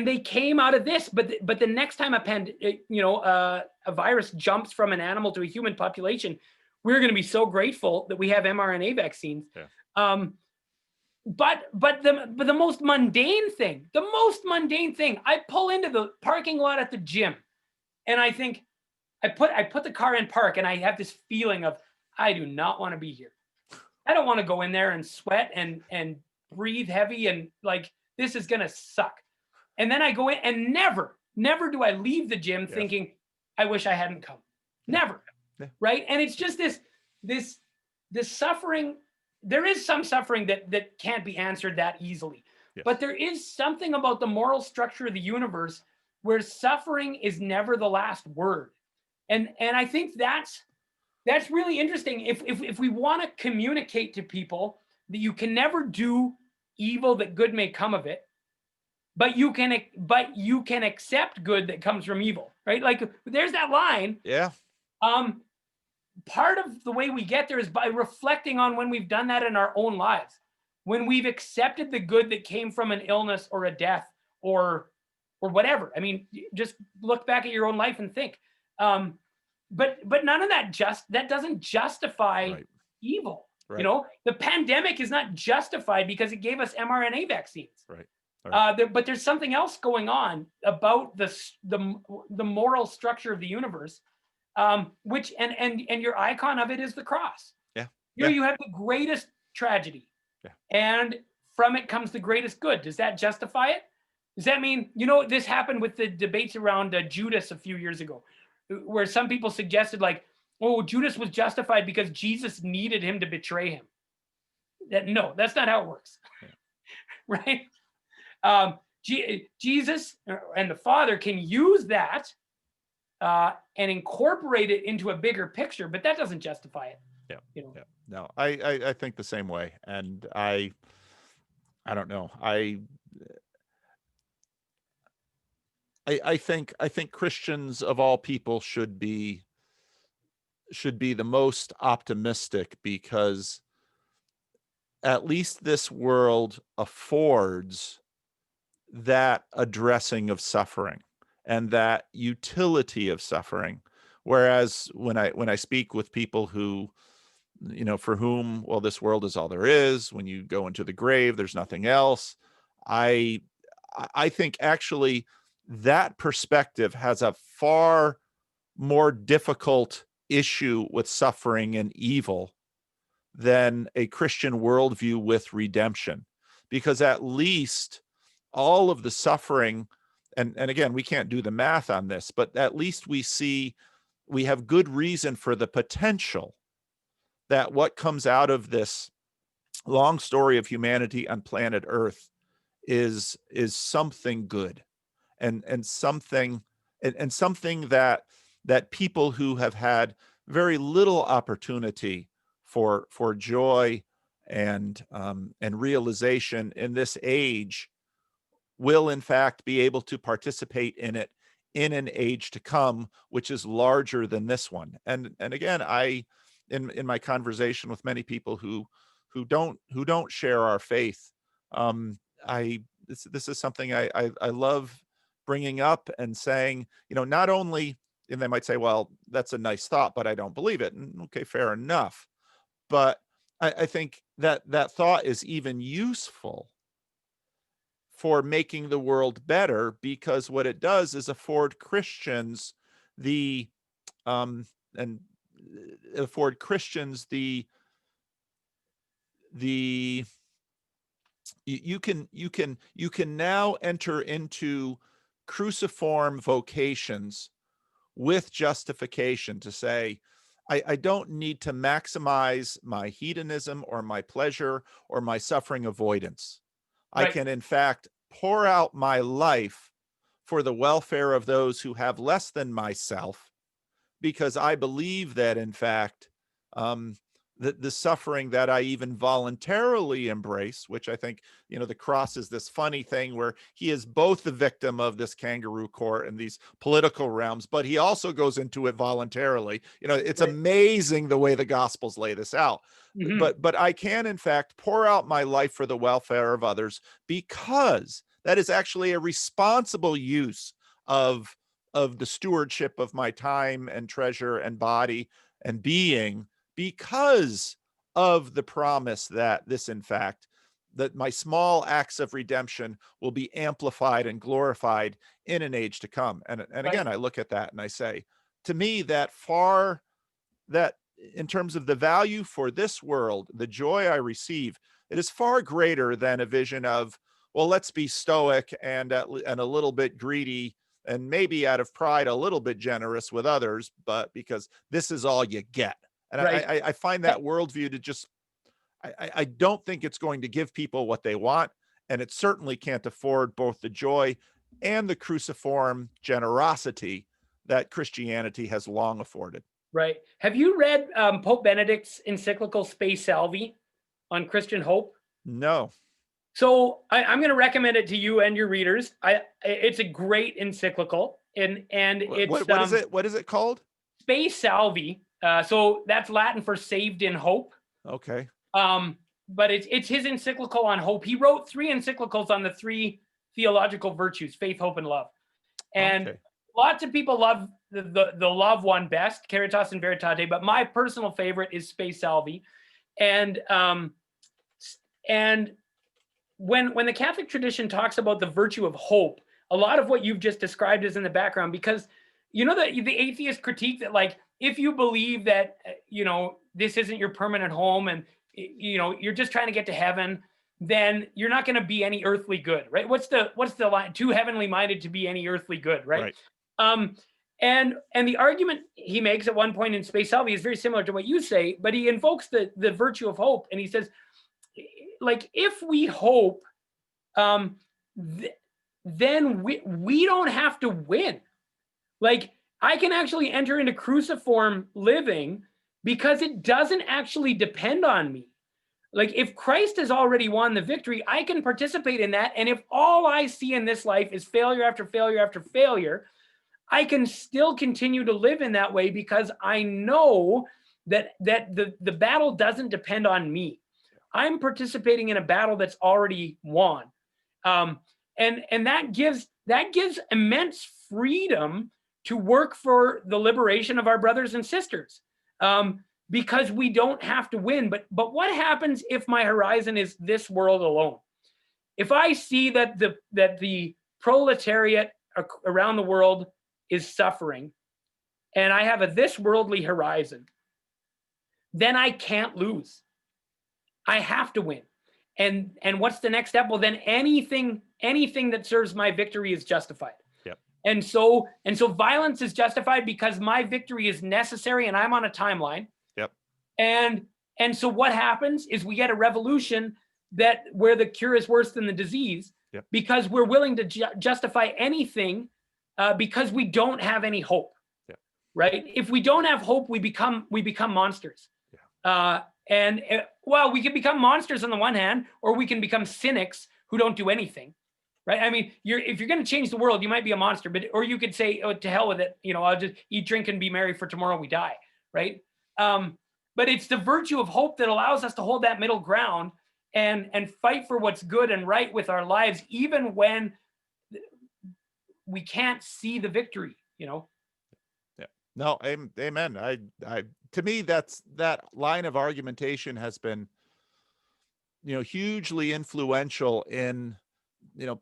they came out of this. But the next time a virus jumps from an animal to a human population, we're going to be so grateful that we have mRNA vaccines. Yeah. But the most mundane thing, I pull into the parking lot at the gym, and I think I put the car in park, and I have this feeling of, I do not want to be here. I don't want to go in there and sweat and breathe heavy, and like, this is going to suck. And then I go in, and never do I leave the gym thinking, I wish I hadn't come. Never. Yeah. right? And it's just this suffering. There is some suffering that can't be answered that easily, Yes. but there is something about the moral structure of the universe where suffering is never the last word. And I think that's really interesting. If we want to communicate to people that you can never do evil that good may come of it, but you can accept good that comes from evil, right? Like there's that line. Yeah. Part of the way we get there is by reflecting on when we've done that in our own lives, when we've accepted the good that came from an illness or a death or whatever. I mean, just look back at your own life and think. But none of that that doesn't justify Right. evil. Right. You know, the pandemic is not justified because it gave us mRNA vaccines. Right. But there's something else going on about the moral structure of the universe, which and your icon of it is the cross. Yeah. You have the greatest tragedy, and from it comes the greatest good. Does that justify it? Does that mean, this happened with the debates around Judas a few years ago, where some people suggested like, oh, Judas was justified because Jesus needed him to betray him. No, that's not how it works. Right? Jesus and the Father can use that and incorporate it into a bigger picture, but that doesn't justify it. Yeah. No, I think the same way. And I don't know. I think Christians of all people should be the most optimistic, because at least this world affords that addressing of suffering and that utility of suffering. Whereas when I speak with people who, for whom, well, this world is all there is, when you go into the grave, there's nothing else. I think actually that perspective has a far more difficult issue with suffering and evil than a Christian worldview with redemption, because at least all of the suffering, and again, we can't do the math on this, but at least we have good reason for the potential that what comes out of this long story of humanity on planet Earth is something good, and something that people who have had very little opportunity for joy and realization in this age will in fact be able to participate in it in an age to come, which is larger than this one. And again, in my conversation with many people who don't share our faith, this is something I love bringing up and saying, not only, and they might say, well, that's a nice thought, but I don't believe it. And okay, fair enough. But I think that thought is even useful for making the world better, because what it does is afford Christians the and afford Christians the you can now enter into cruciform vocations with justification to say, I don't need to maximize my hedonism or my pleasure or my suffering avoidance. Right. I can, in fact, pour out my life for the welfare of those who have less than myself, because I believe that, in fact, the suffering that I even voluntarily embrace, which I think, the cross is this funny thing where he is both the victim of this kangaroo court and these political realms, but he also goes into it voluntarily. It's right. Amazing the way the Gospels lay this out. Mm-hmm. But I can, in fact, pour out my life for the welfare of others, because that is actually a responsible use of the stewardship of my time and treasure and body and being, because of the promise that this, in fact, that my small acts of redemption will be amplified and glorified in an age to come. And again, I look at that and I say, to me, that in terms of the value for this world, the joy I receive, it is far greater than a vision of, well, let's be stoic and a little bit greedy and maybe out of pride, a little bit generous with others, but because this is all you get. And Right. I find that worldview to just, I don't think it's going to give people what they want. And it certainly can't afford both the joy and the cruciform generosity that Christianity has long afforded. Right. Have you read Pope Benedict's encyclical Spe Salvi on Christian hope? No. So I'm going to recommend it to you and your readers. It's a great encyclical, and it's What is it? What is it called? Spe Salvi. So that's Latin for saved in hope. Okay. But it's his encyclical on hope. He wrote 3 encyclicals on the 3 theological virtues: faith, hope, and love. And Okay. lots of people love the love one best, Caritas and Veritate. But my personal favorite is Spe Salvi. And when the Catholic tradition talks about the virtue of hope, a lot of what you've just described is in the background, because the atheist critique that, like, if you believe that this isn't your permanent home, and you're just trying to get to heaven, then you're not going to be any earthly good, right? What's the line? Too heavenly minded to be any earthly good, right? And the argument he makes at one point in Spe Salvi is very similar to what you say, but he invokes the virtue of hope, and he says, like, if we hope, then we don't have to win. Like, I can actually enter into cruciform living because it doesn't actually depend on me. Like, if Christ has already won the victory, I can participate in that. And if all I see in this life is failure after failure after failure, I can still continue to live in that way, because I know that the battle doesn't depend on me. I'm participating in a battle that's already won. And that gives immense freedom to work for the liberation of our brothers and sisters, because we don't have to win. But what happens if my horizon is this world alone? If I see that the proletariat around the world is suffering, and I have this worldly horizon, then I can't lose. I have to win. And what's the next step? Well, then anything that serves my victory is justified. Yep. And so violence is justified because my victory is necessary, and I'm on a timeline. Yep. And so what happens is we get a revolution where the cure is worse than the disease. Yep. Because we're willing to justify anything, because we don't have any hope. Yep. Right? If we don't have hope, we become monsters. Yeah. Well, we can become monsters on the one hand, or we can become cynics who don't do anything, right? I mean, if you're going to change the world, you might be a monster, or you could say, "Oh, to hell with it, I'll just eat, drink, and be merry, for tomorrow we die," right? But it's the virtue of hope that allows us to hold that middle ground and fight for what's good and right with our lives, even when we can't see the victory. Yeah. No, amen. To me, that line of argumentation has been, hugely influential in,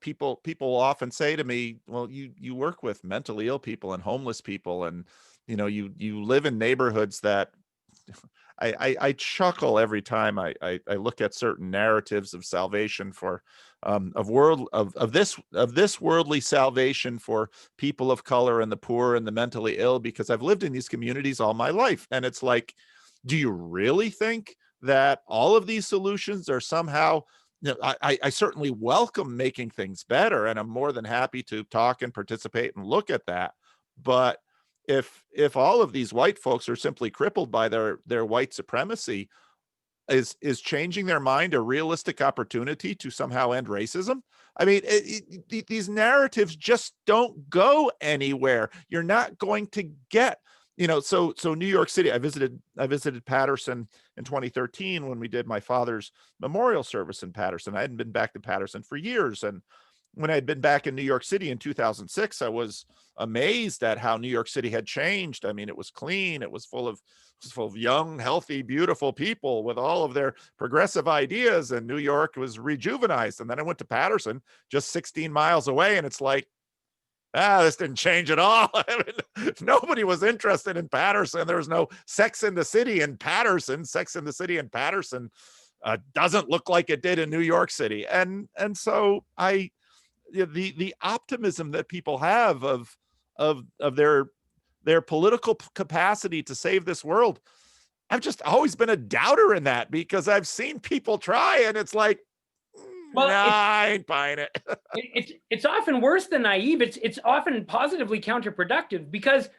people often say to me, well, you work with mentally ill people and homeless people, and, you live in neighborhoods that I chuckle every time I look at certain narratives of salvation of this worldly salvation for people of color and the poor and the mentally ill, because I've lived in these communities all my life. And it's like, do you really think that all of these solutions are somehow, I certainly welcome making things better, and I'm more than happy to talk and participate and look at that. But if all of these white folks are simply crippled by their white supremacy, is changing their mind a realistic opportunity to somehow end racism? I mean, these narratives just don't go anywhere. You're not going to get, so New York City, I visited Paterson in 2013 when we did my father's memorial service in Paterson. I hadn't been back to Paterson for years. And when I had been back in New York City in 2006, I was amazed at how New York City had changed. I mean, it was clean. It was full of young, healthy, beautiful people with all of their progressive ideas, and New York was rejuvenized. And then I went to Paterson, just 16 miles away, and it's like, this didn't change at all. I mean, nobody was interested in Paterson. There was no Sex in the City in Paterson. Sex in the City in Paterson doesn't look like it did in New York City. And so the optimism that people have of their political capacity to save this world. I've just always been a doubter in that, because I've seen people try and it's like, Well, nah, I ain't buying it. it's often worse than naive. It's often positively counterproductive, because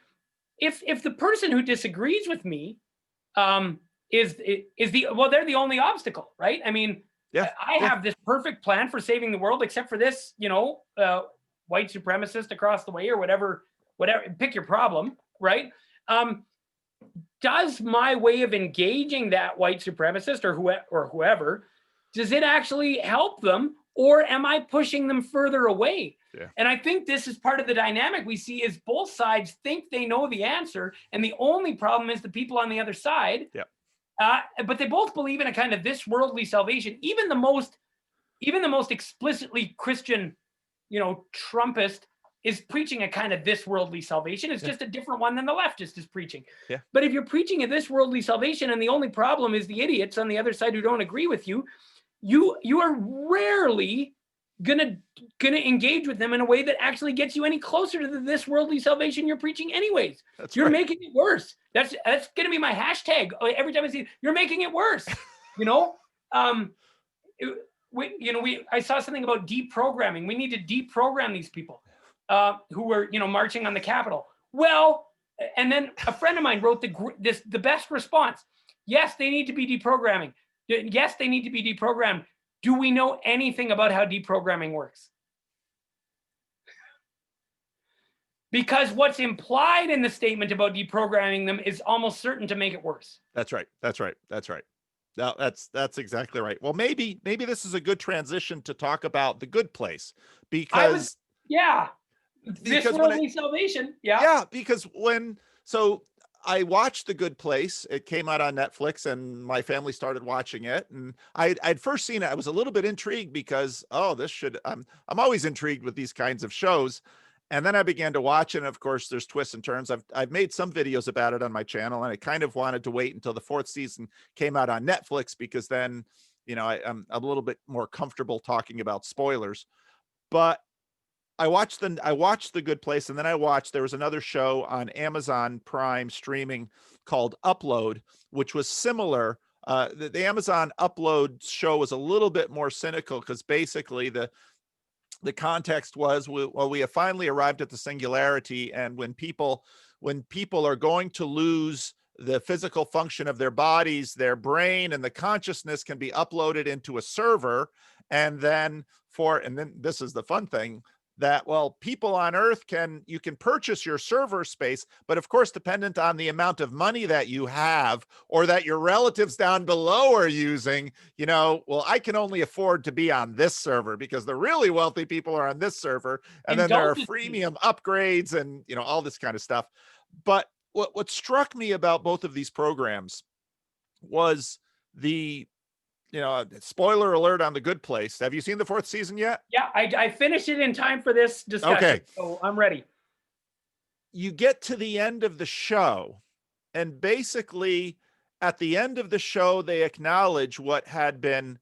if the person who disagrees with me is they're the only obstacle, right? I mean, Yeah, I have this perfect plan for saving the world, except for this, white supremacist across the way, or whatever, pick your problem, right? Does my way of engaging that white supremacist or whoever, does it actually help them, or am I pushing them further away? Yeah. And I think this is part of the dynamic we see, is both sides think they know the answer, and the only problem is the people on the other side. Yeah. But they both believe in a kind of this worldly salvation. Even the most explicitly Christian, Trumpist is preaching a kind of this worldly salvation. It's just a different one than the leftist is preaching. Yeah. But if you're preaching a this worldly salvation, and the only problem is the idiots on the other side who don't agree with you, you are rarely gonna engage with them in a way that actually gets you any closer to this worldly salvation you're preaching anyways. You're making it worse. That's gonna be my hashtag every time I see it. You're making it worse. I saw something about deprogramming. We need to deprogram these people who were marching on the Capitol. Well, and then a friend of mine wrote the best response. Yes, they need to be deprogramming. Yes, they need to be deprogrammed. Do we know anything about how deprogramming works? Because what's implied in the statement about deprogramming them is almost certain to make it worse. That's right. No, that's exactly right. Well, maybe this is a good transition to talk about The Good Place, because this worldly salvation. Yeah, because I watched The Good Place. It came out on Netflix, and my family started watching it. And I'd first seen it. I was a little bit intrigued because, I'm always intrigued with these kinds of shows. And then I began to watch it. And of course, there's twists and turns. I've made some videos about it on my channel, and I kind of wanted to wait until the 4th season came out on Netflix, because then, I'm a little bit more comfortable talking about spoilers. But I watched The Good Place, and then there was another show on Amazon Prime streaming called Upload, which was similar. The Amazon Upload show was a little bit more cynical, because basically the context was, we have finally arrived at the singularity, and when people are going to lose the physical function of their bodies, their brain and the consciousness can be uploaded into a server, and then this is the fun thing, that, people on Earth you can purchase your server space, but of course, dependent on the amount of money that you have, or that your relatives down below are using, I can only afford to be on this server, because the really wealthy people are on this server. And then there are freemium upgrades and, all this kind of stuff. But what struck me about both of these programs was spoiler alert on The Good Place. Have you seen the 4th season yet? Yeah, I finished it in time for this discussion. Okay. So I'm ready. You get to the end of the show, and basically at the end of the show, they acknowledge what had been,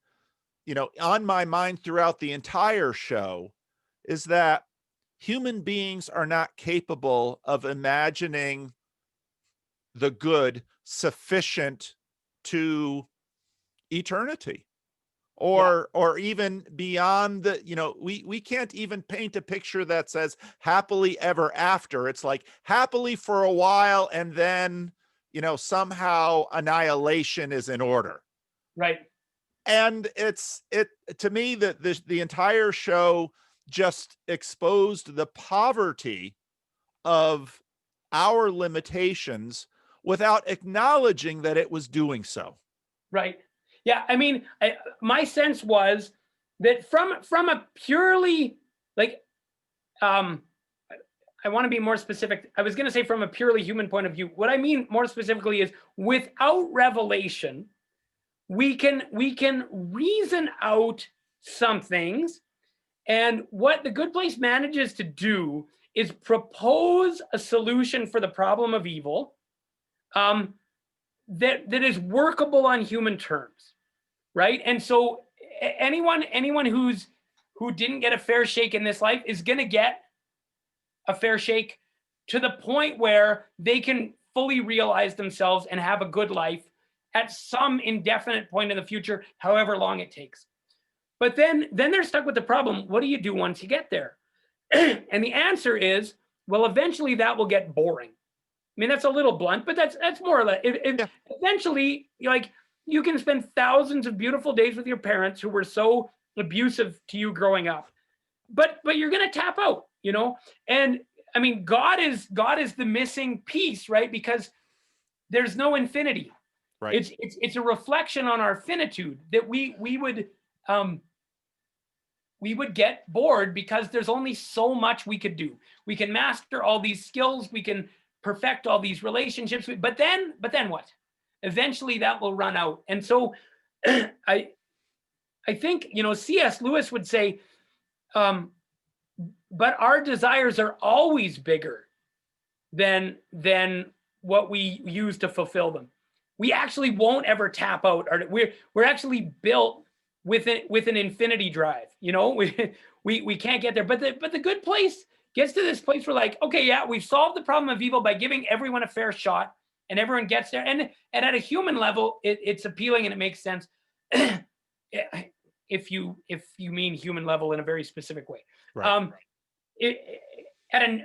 on my mind throughout the entire show, is that human beings are not capable of imagining the good sufficient to eternity, or even beyond we can't even paint a picture that says happily ever after. It's like happily for a while, and then somehow annihilation is in order, right? And to me, that the entire show just exposed the poverty of our limitations without acknowledging that it was doing so. Right. Yeah, I mean, my sense was that from a purely I want to be more specific. I was going to say from a purely human point of view. What I mean more specifically is, without revelation, we can reason out some things, and what The Good Place manages to do is propose a solution for the problem of evil that is workable on human terms, right? And so anyone who's who didn't get a fair shake in this life is going to get a fair shake to the point where they can fully realize themselves and have a good life at some indefinite point in the future, however long it takes. But then they're stuck with the problem. What do you do once you get there? And the answer is, well, eventually that will get boring. I mean, that's a little blunt, but that's more or less. Eventually, like, you can spend thousands of beautiful days with your parents who were so abusive to you growing up, but you're gonna tap out, you know. And I mean, God is the missing piece, right? Because there's no infinity. Right. It's a reflection on our finitude that we would get bored because there's only so much we could do. We can master all these skills, we can perfect all these relationships, but then what? Eventually that will run out. And so I think, you know, C.S. Lewis would say, but our desires are always bigger than what we use to fulfill them. We actually won't ever tap out. We're actually built with an infinity drive. You know, we can't get there. But the good place gets to this place where, like, okay, yeah, we've solved the problem of evil by giving everyone a fair shot, and everyone gets there. And at a human level, it's appealing and it makes sense. If you mean human level in a very specific way. Right.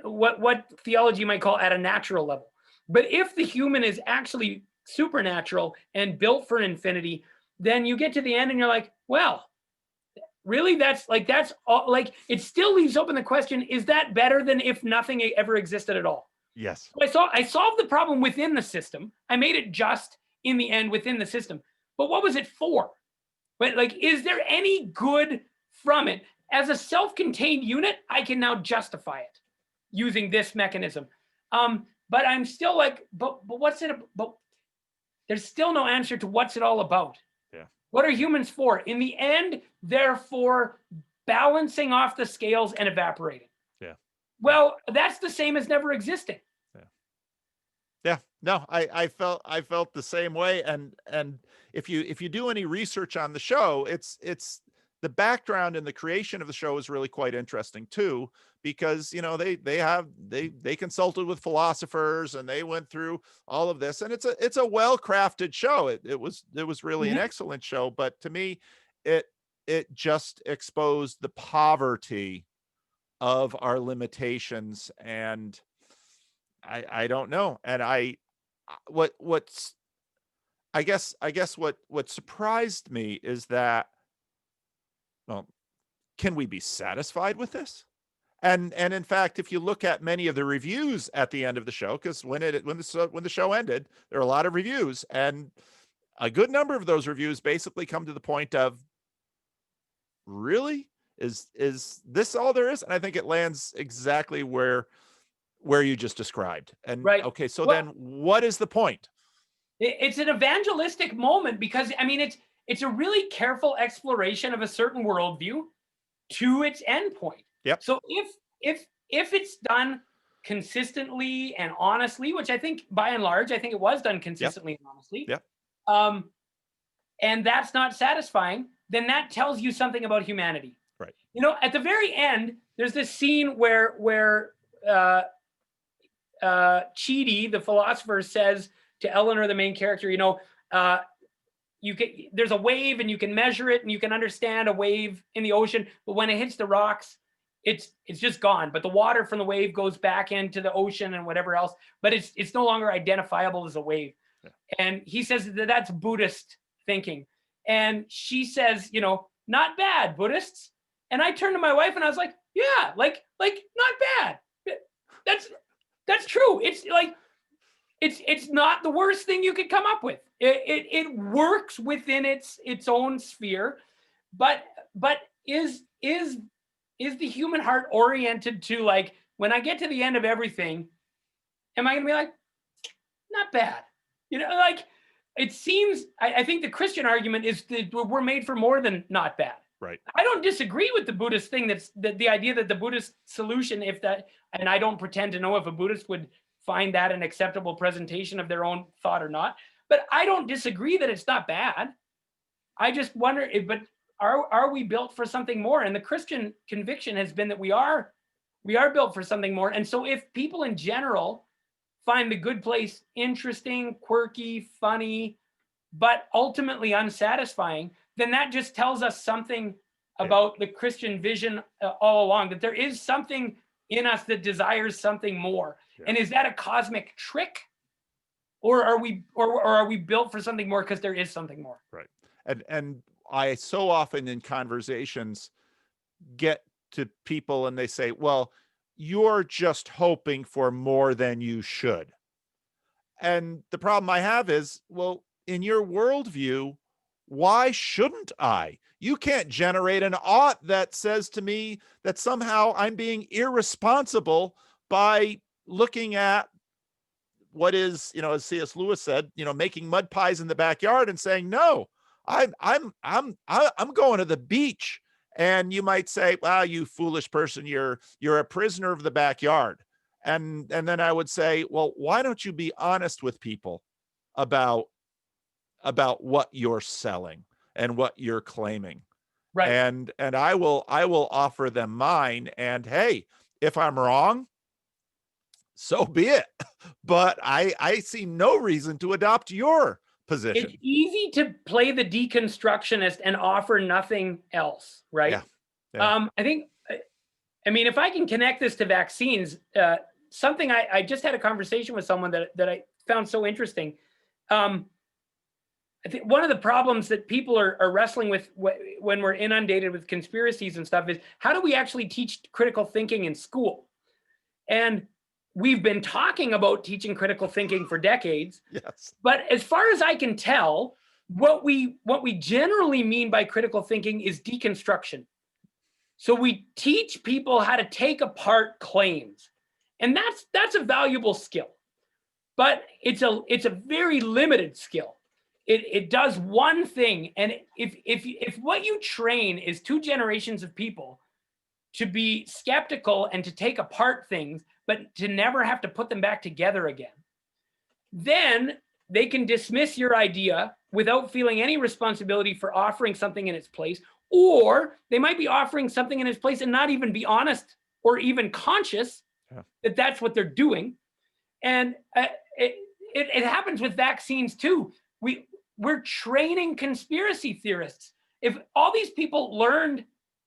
What theology might call at a natural level. But if the human is actually supernatural and built for infinity, then you get to the end and you're like, well, really, that's all. Like, it still leaves open the question: is that better than if nothing ever existed at all? Yes. I solved the problem within the system. I made it just in the end within the system. But what was it for? But, like, is there any good from it? As a self-contained unit, I can now justify it using this mechanism. But I'm still like, but what's it? But there's still no answer to what's it all about. Yeah. What are humans for? In the end, they're for balancing off the scales and evaporating. Yeah. Well, that's the same as never existing. Yeah, no, I felt the same way. And if you do any research on the show, it's the background and the creation of the show is really quite interesting too, because, you know, they consulted with philosophers and they went through all of this, and it's a well-crafted show. It was really an excellent show, but to me, it just exposed the poverty of our limitations. And I don't know. And I guess what surprised me is that, well, can we be satisfied with this? And in fact, if you look at many of the reviews at the end of the show, because when the show ended, there are a lot of reviews, and a good number of those reviews basically come to the point of, really, is this all there is? And I think it lands exactly where you just described. And right. Okay, so then what is the point? It's an evangelistic moment, because, I mean, it's a really careful exploration of a certain worldview to its endpoint. Yep. So if it's done consistently and honestly, which I think by and large, I think it was done consistently and honestly. Yep. And that's not satisfying, then that tells you something about humanity. Right. You know, at the very end, there's this scene where Chidi, the philosopher, says to Eleanor, the main character, you know, there's a wave and you can measure it and you can understand a wave in the ocean, but when it hits the rocks, it's just gone. But the water from the wave goes back into the ocean and whatever else, but it's no longer identifiable as a wave. Yeah. And he says that's Buddhist thinking. And she says, you know, not bad, Buddhists. And I turned to my wife and I was like, yeah, like not bad. That's true. It's like, it's not the worst thing you could come up with. It works within its own sphere, but is the human heart oriented to, like, when I get to the end of everything, am I gonna be like, not bad? You know, like, it seems, I think the Christian argument is that we're made for more than not bad. Right. I don't disagree with the Buddhist thing. That's the idea that the Buddhist solution, and I don't pretend to know if a Buddhist would find that an acceptable presentation of their own thought or not, but I don't disagree that it's not bad. I just wonder are we built for something more? And the Christian conviction has been that we are built for something more. And so if people in general find the good place interesting, quirky, funny, but ultimately unsatisfying, then that just tells us something about the Christian vision all along, that there is something in us that desires something more. And is that a cosmic trick? Or are we built for something more because there is something more? Right. And I so often in conversations get to people and they say, well, you're just hoping for more than you should. And the problem I have is, well, in your worldview, why shouldn't I? You can't generate an ought that says to me that somehow I'm being irresponsible by looking at what is, as C.S. Lewis said, making mud pies in the backyard and saying, no, I'm going to the beach. And you might say, wow, you foolish person, you're a prisoner of the backyard. And then I would say, well, why don't you be honest with people about what you're selling and what you're claiming? Right. And I will offer them mine. And hey, if I'm wrong, so be it. But I see no reason to adopt your position. It's easy to play the deconstructionist and offer nothing else, right? Yeah. I mean, if I can connect this to vaccines, something I just had a conversation with someone that I found so interesting. I think one of the problems that people are wrestling with when we're inundated with conspiracies and stuff is, how do we actually teach critical thinking in school? And we've been talking about teaching critical thinking for decades. Yes. But as far as I can tell, what we generally mean by critical thinking is deconstruction. So we teach people how to take apart claims. And that's a valuable skill. But it's a very limited skill. It does one thing, and if what you train is 2 generations of people to be skeptical and to take apart things, but to never have to put them back together again, then they can dismiss your idea without feeling any responsibility for offering something in its place, or they might be offering something in its place and not even be honest or even conscious that that's what they're doing. And it happens with vaccines too. We're training conspiracy theorists. If all these people learned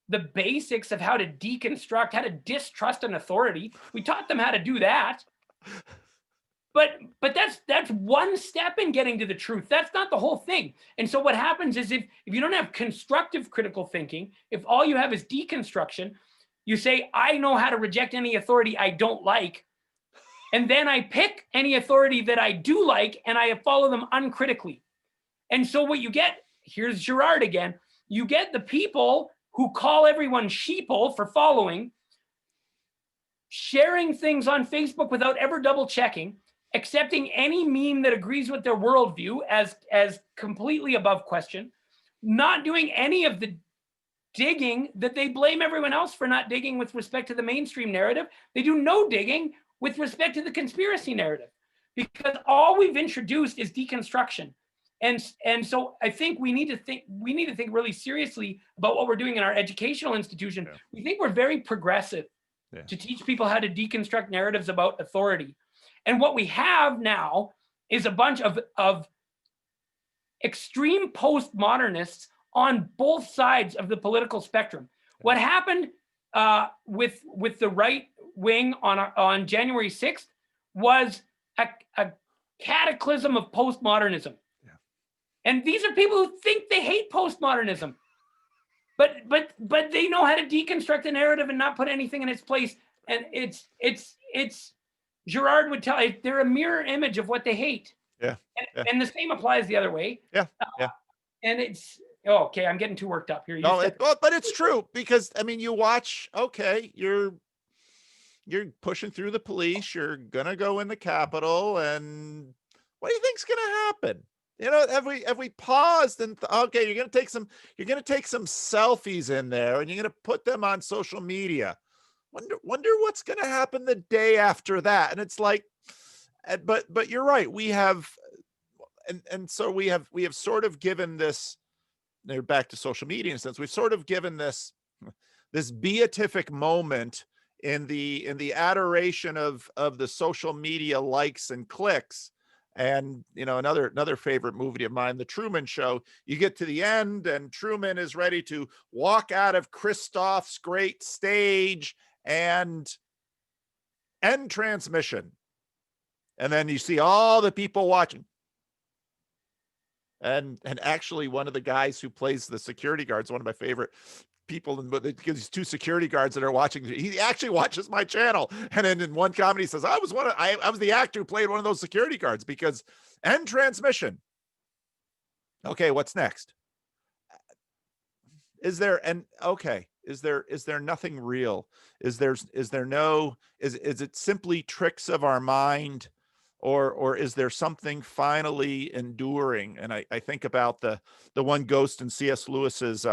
the basics of how to deconstruct, how to distrust an authority, we taught them how to do that. But that's one step in getting to the truth. That's not the whole thing. And so what happens is, if you don't have constructive critical thinking, if all you have is deconstruction, you say, I know how to reject any authority I don't like, and then I pick any authority that I do like and I follow them uncritically. And so what you get, here's Girard again, you get the people who call everyone sheeple for following, sharing things on Facebook without ever double checking, accepting any meme that agrees with their worldview as completely above question, not doing any of the digging that they blame everyone else for not digging with respect to the mainstream narrative. They do no digging with respect to the conspiracy narrative, because all we've introduced is deconstruction. And so I think we need to think really seriously about what we're doing in our educational institution. Yeah. We think we're very progressive to teach people how to deconstruct narratives about authority. And what we have now is a bunch of extreme postmodernists on both sides of the political spectrum. What happened with the right wing on January 6th was a cataclysm of postmodernism. And these are people who think they hate postmodernism, but they know how to deconstruct the narrative and not put anything in its place. And it's Girard would tell you, they're a mirror image of what they hate. And the same applies the other way. And it's okay. I'm getting too worked up here. But it's true, because I mean, you watch. Okay, you're pushing through the police. You're gonna go in the Capitol, and what do you think's gonna happen? Have we paused and okay, you're gonna take some selfies in there, and you're gonna put them on social media. Wonder what's gonna happen the day after that. And it's like, but you're right. We have, and so we have sort of given this they're back to social media in a sense. We've sort of given this beatific moment in the adoration of the social media likes and clicks. And another favorite movie of mine, The Truman Show, you get to the end and Truman is ready to walk out of Christoph's great stage and end transmission. And then you see all the people watching. And actually one of the guys who plays the security guards, one of my favorite people, because these two security guards that are watching, he actually watches my channel. And then in one comedy he says, I was the actor who played one of those security guards, because end transmission. Okay, what's next? Is there nothing real? Is it simply tricks of our mind? Or is there something finally enduring? And I think about the one ghost in C.S. Lewis's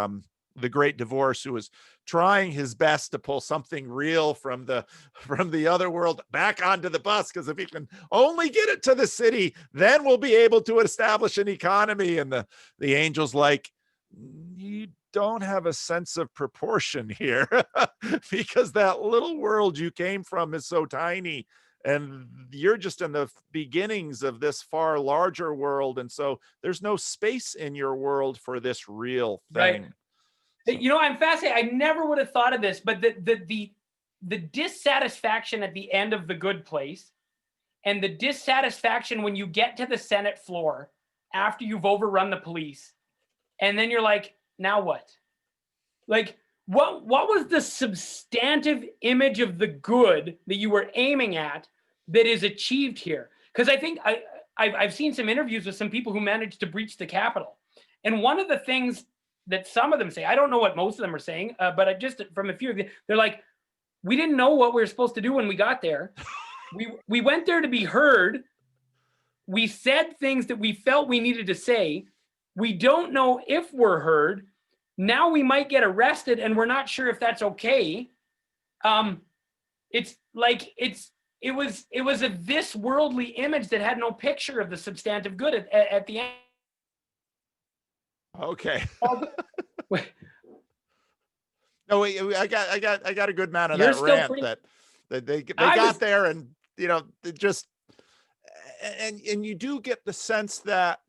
The Great Divorce, who was trying his best to pull something real from the other world back onto the bus, because if he can only get it to the city, then we'll be able to establish an economy. And the angel's like, you don't have a sense of proportion here, because that little world you came from is so tiny. And you're just in the beginnings of this far larger world. And so there's no space in your world for this real thing. Right. So, I'm fascinated. I never would have thought of this, but the dissatisfaction at the end of The Good Place, and the dissatisfaction when you get to the Senate floor after you've overrun the police, and then you're like, now what? Like, what was the substantive image of the good that you were aiming at that is achieved here? Because I think I've seen some interviews with some people who managed to breach the Capitol. And one of the things that some of them say, I don't know what most of them are saying, but I just from a few of them, they're like, we didn't know what we were supposed to do when we got there. We went there to be heard. We said things that we felt we needed to say. We don't know if we're heard. Now we might get arrested and we're not sure if that's okay. It was a this worldly image that had no picture of the substantive good at the end. Okay. No, I got a good amount of that rant that they got there, and and you do get the sense that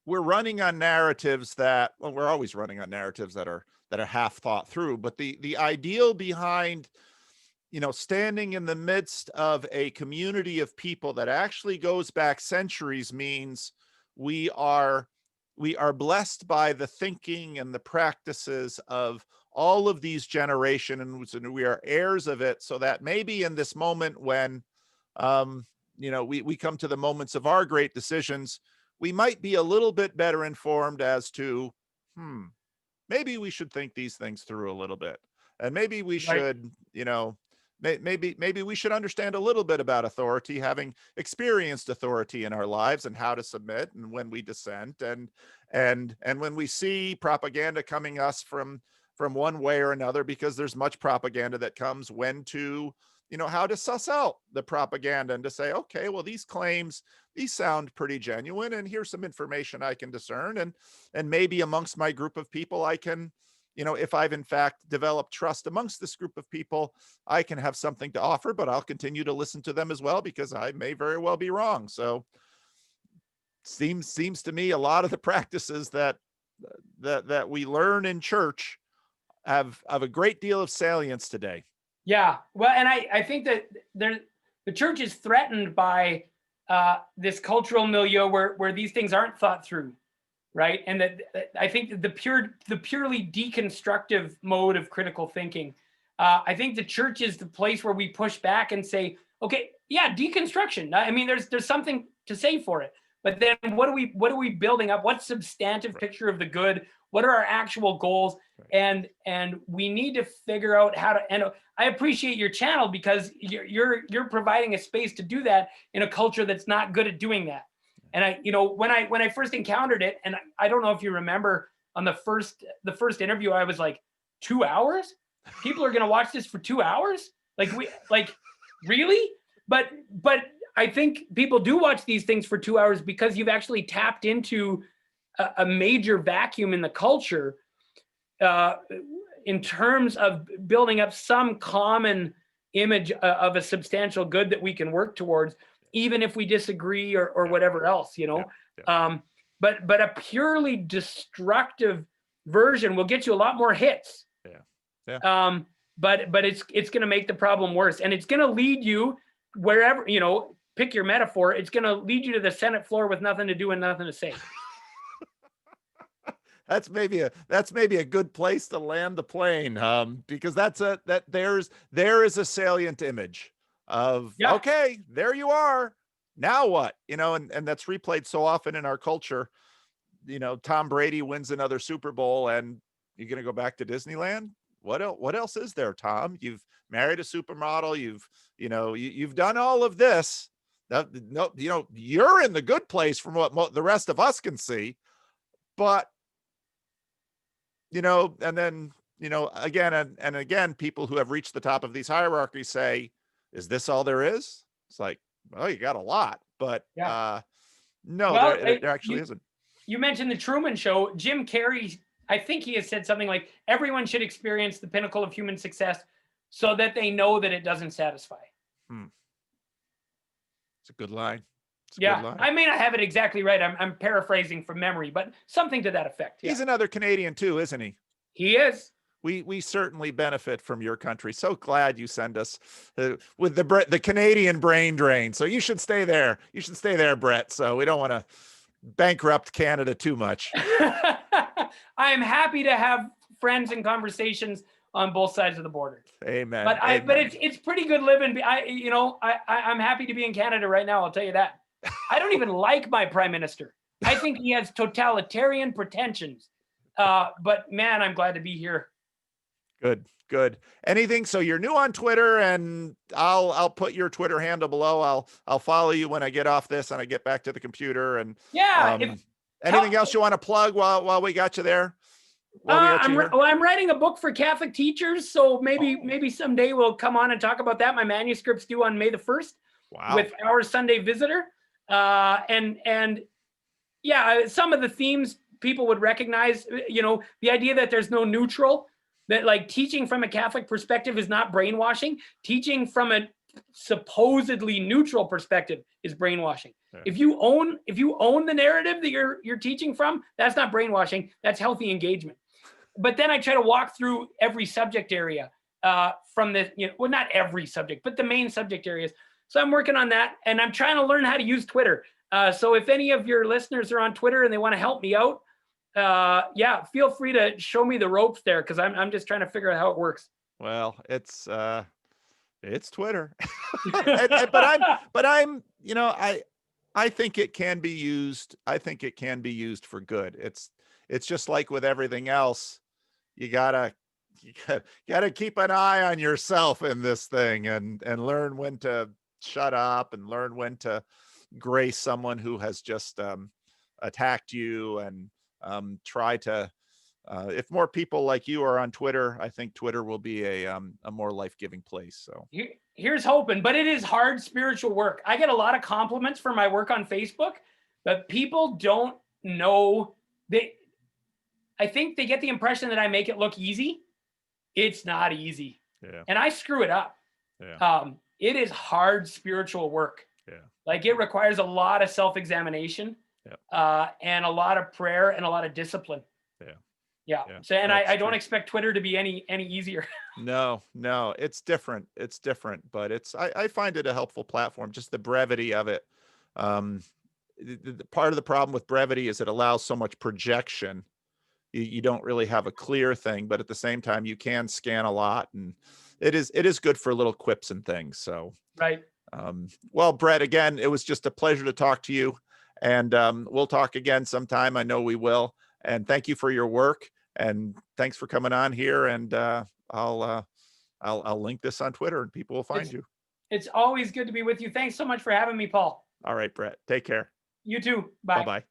we're running on narratives that, well, we're always running on narratives that are half thought through, but the ideal behind, standing in the midst of a community of people that actually goes back centuries means we are blessed by the thinking and the practices of all of these generations, and we are heirs of it, so that maybe in this moment when we come to the moments of our great decisions, we might be a little bit better informed as to, maybe we should think these things through a little bit. And maybe we should, maybe we should understand a little bit about authority, having experienced authority in our lives, and how to submit, and when we dissent, and when we see propaganda coming us from one way or another, because there's much propaganda that comes, when to, how to suss out the propaganda and to say, okay, well, these claims, these sound pretty genuine, and here's some information I can discern. And maybe amongst my group of people, I can, if I've in fact developed trust amongst this group of people, I can have something to offer, but I'll continue to listen to them as well, because I may very well be wrong. So seems to me a lot of the practices that we learn in church have a great deal of salience today. Yeah, well, and I think that the church is threatened by this cultural milieu where these things aren't thought through, right? And that I think the purely deconstructive mode of critical thinking, I think the church is the place where we push back and say, okay, yeah, deconstruction. I mean, there's something to say for it, but then what are we building up? What substantive picture of the good? What are our actual goals? And we need to figure out how to. And I appreciate your channel, because you're providing a space to do that in a culture that's not good at doing that. And when I first encountered it, and I don't know if you remember, on the first interview, I was like, 2 hours? People are gonna watch this for 2 hours? Really? But I think people do watch these things for 2 hours because you've actually tapped into a major vacuum in the culture in terms of building up some common image of a substantial good that we can work towards, even if we disagree or whatever else, you know. But a purely destructive version will get you a lot more hits. But it's going to make the problem worse, and it's going to lead you wherever, you know, pick your metaphor. It's going to lead you to the Senate floor with nothing to do and nothing to say. That's maybe a good place to land the plane, because there is a salient image of, okay, there you are. Now what? You know, and that's replayed so often in our culture. You know, Tom Brady wins another Super Bowl, and you're going to go back to Disneyland? What else is there, Tom? You've married a supermodel. You've done all of this. No, you know, you're in the good place from what the rest of us can see. But, you know, and then, you know, again and again, people who have reached the top of these hierarchies say, is this all there is? It's like, well, you got a lot, but no, well, there actually isn't. You mentioned the Truman Show. Jim Carrey, I think he has said something like, everyone should experience the pinnacle of human success so that they know that it doesn't satisfy. It's a good line. Good line. I may not have it exactly right. I'm paraphrasing from memory, but something to that effect. He's another Canadian too, isn't he? He is. We certainly benefit from your country. So glad you send us with the Canadian brain drain. So you should stay there. You should stay there, Brett. So we don't want to bankrupt Canada too much. I am happy to have friends and conversations on both sides of the border. Amen. But Amen. But it's pretty good living. I'm happy to be in Canada right now. I'll tell you that. I don't even like my prime minister. I think he has totalitarian pretensions. But man, I'm glad to be here. Good. Anything? So you're new on Twitter, and I'll put your Twitter handle below. I'll follow you when I get off this and I get back to the computer. And anything else you want to plug while we got you there? I'm writing a book for Catholic teachers, so maybe someday we'll come on and talk about that. My manuscript's due on May the 1st. Wow. With Our Sunday Visitor. And some of the themes people would recognize, you know, the idea that there's no neutral, that like teaching from a Catholic perspective is not brainwashing. Teaching from a supposedly neutral perspective is brainwashing. Yeah. If you own the narrative that you're teaching from, that's not brainwashing. That's healthy engagement. But then I try to walk through every subject area from the, you know, well, not every subject, but the main subject areas. So I'm working on that, and I'm trying to learn how to use Twitter. So if any of your listeners are on Twitter and they want to help me out, feel free to show me the ropes there, because I'm just trying to figure out how it works. Well, it's Twitter, but I'm, you know, I think it can be used. I think it can be used for good. It's just like with everything else. You gotta keep an eye on yourself in this thing, and learn when to shut up, and learn when to grace someone who has just attacked you, and try to if more people like you are on Twitter, I think Twitter will be a more life-giving place. So here's hoping, but it is hard spiritual work. I get a lot of compliments for my work on Facebook, but people don't know. I think they get the impression that I make it look easy. It's not easy. Yeah. And I screw it up. Yeah. It is hard spiritual work. Yeah. Like, it requires a lot of self-examination, and a lot of prayer and a lot of discipline. Yeah. So, and I don't expect Twitter to be any easier. No, it's different. But I find it a helpful platform, just the brevity of it. The part of the problem with brevity is it allows so much projection. You don't really have a clear thing, but at the same time, you can scan a lot, and it is good for little quips and things. So, right. Well, Brett, again, it was just a pleasure to talk to you, and we'll talk again sometime. I know we will. And thank you for your work, and thanks for coming on here. And I'll link this on Twitter, and people will find you. It's always good to be with you. Thanks so much for having me, Paul. All right, Brett. Take care. You too. Bye. Bye-bye.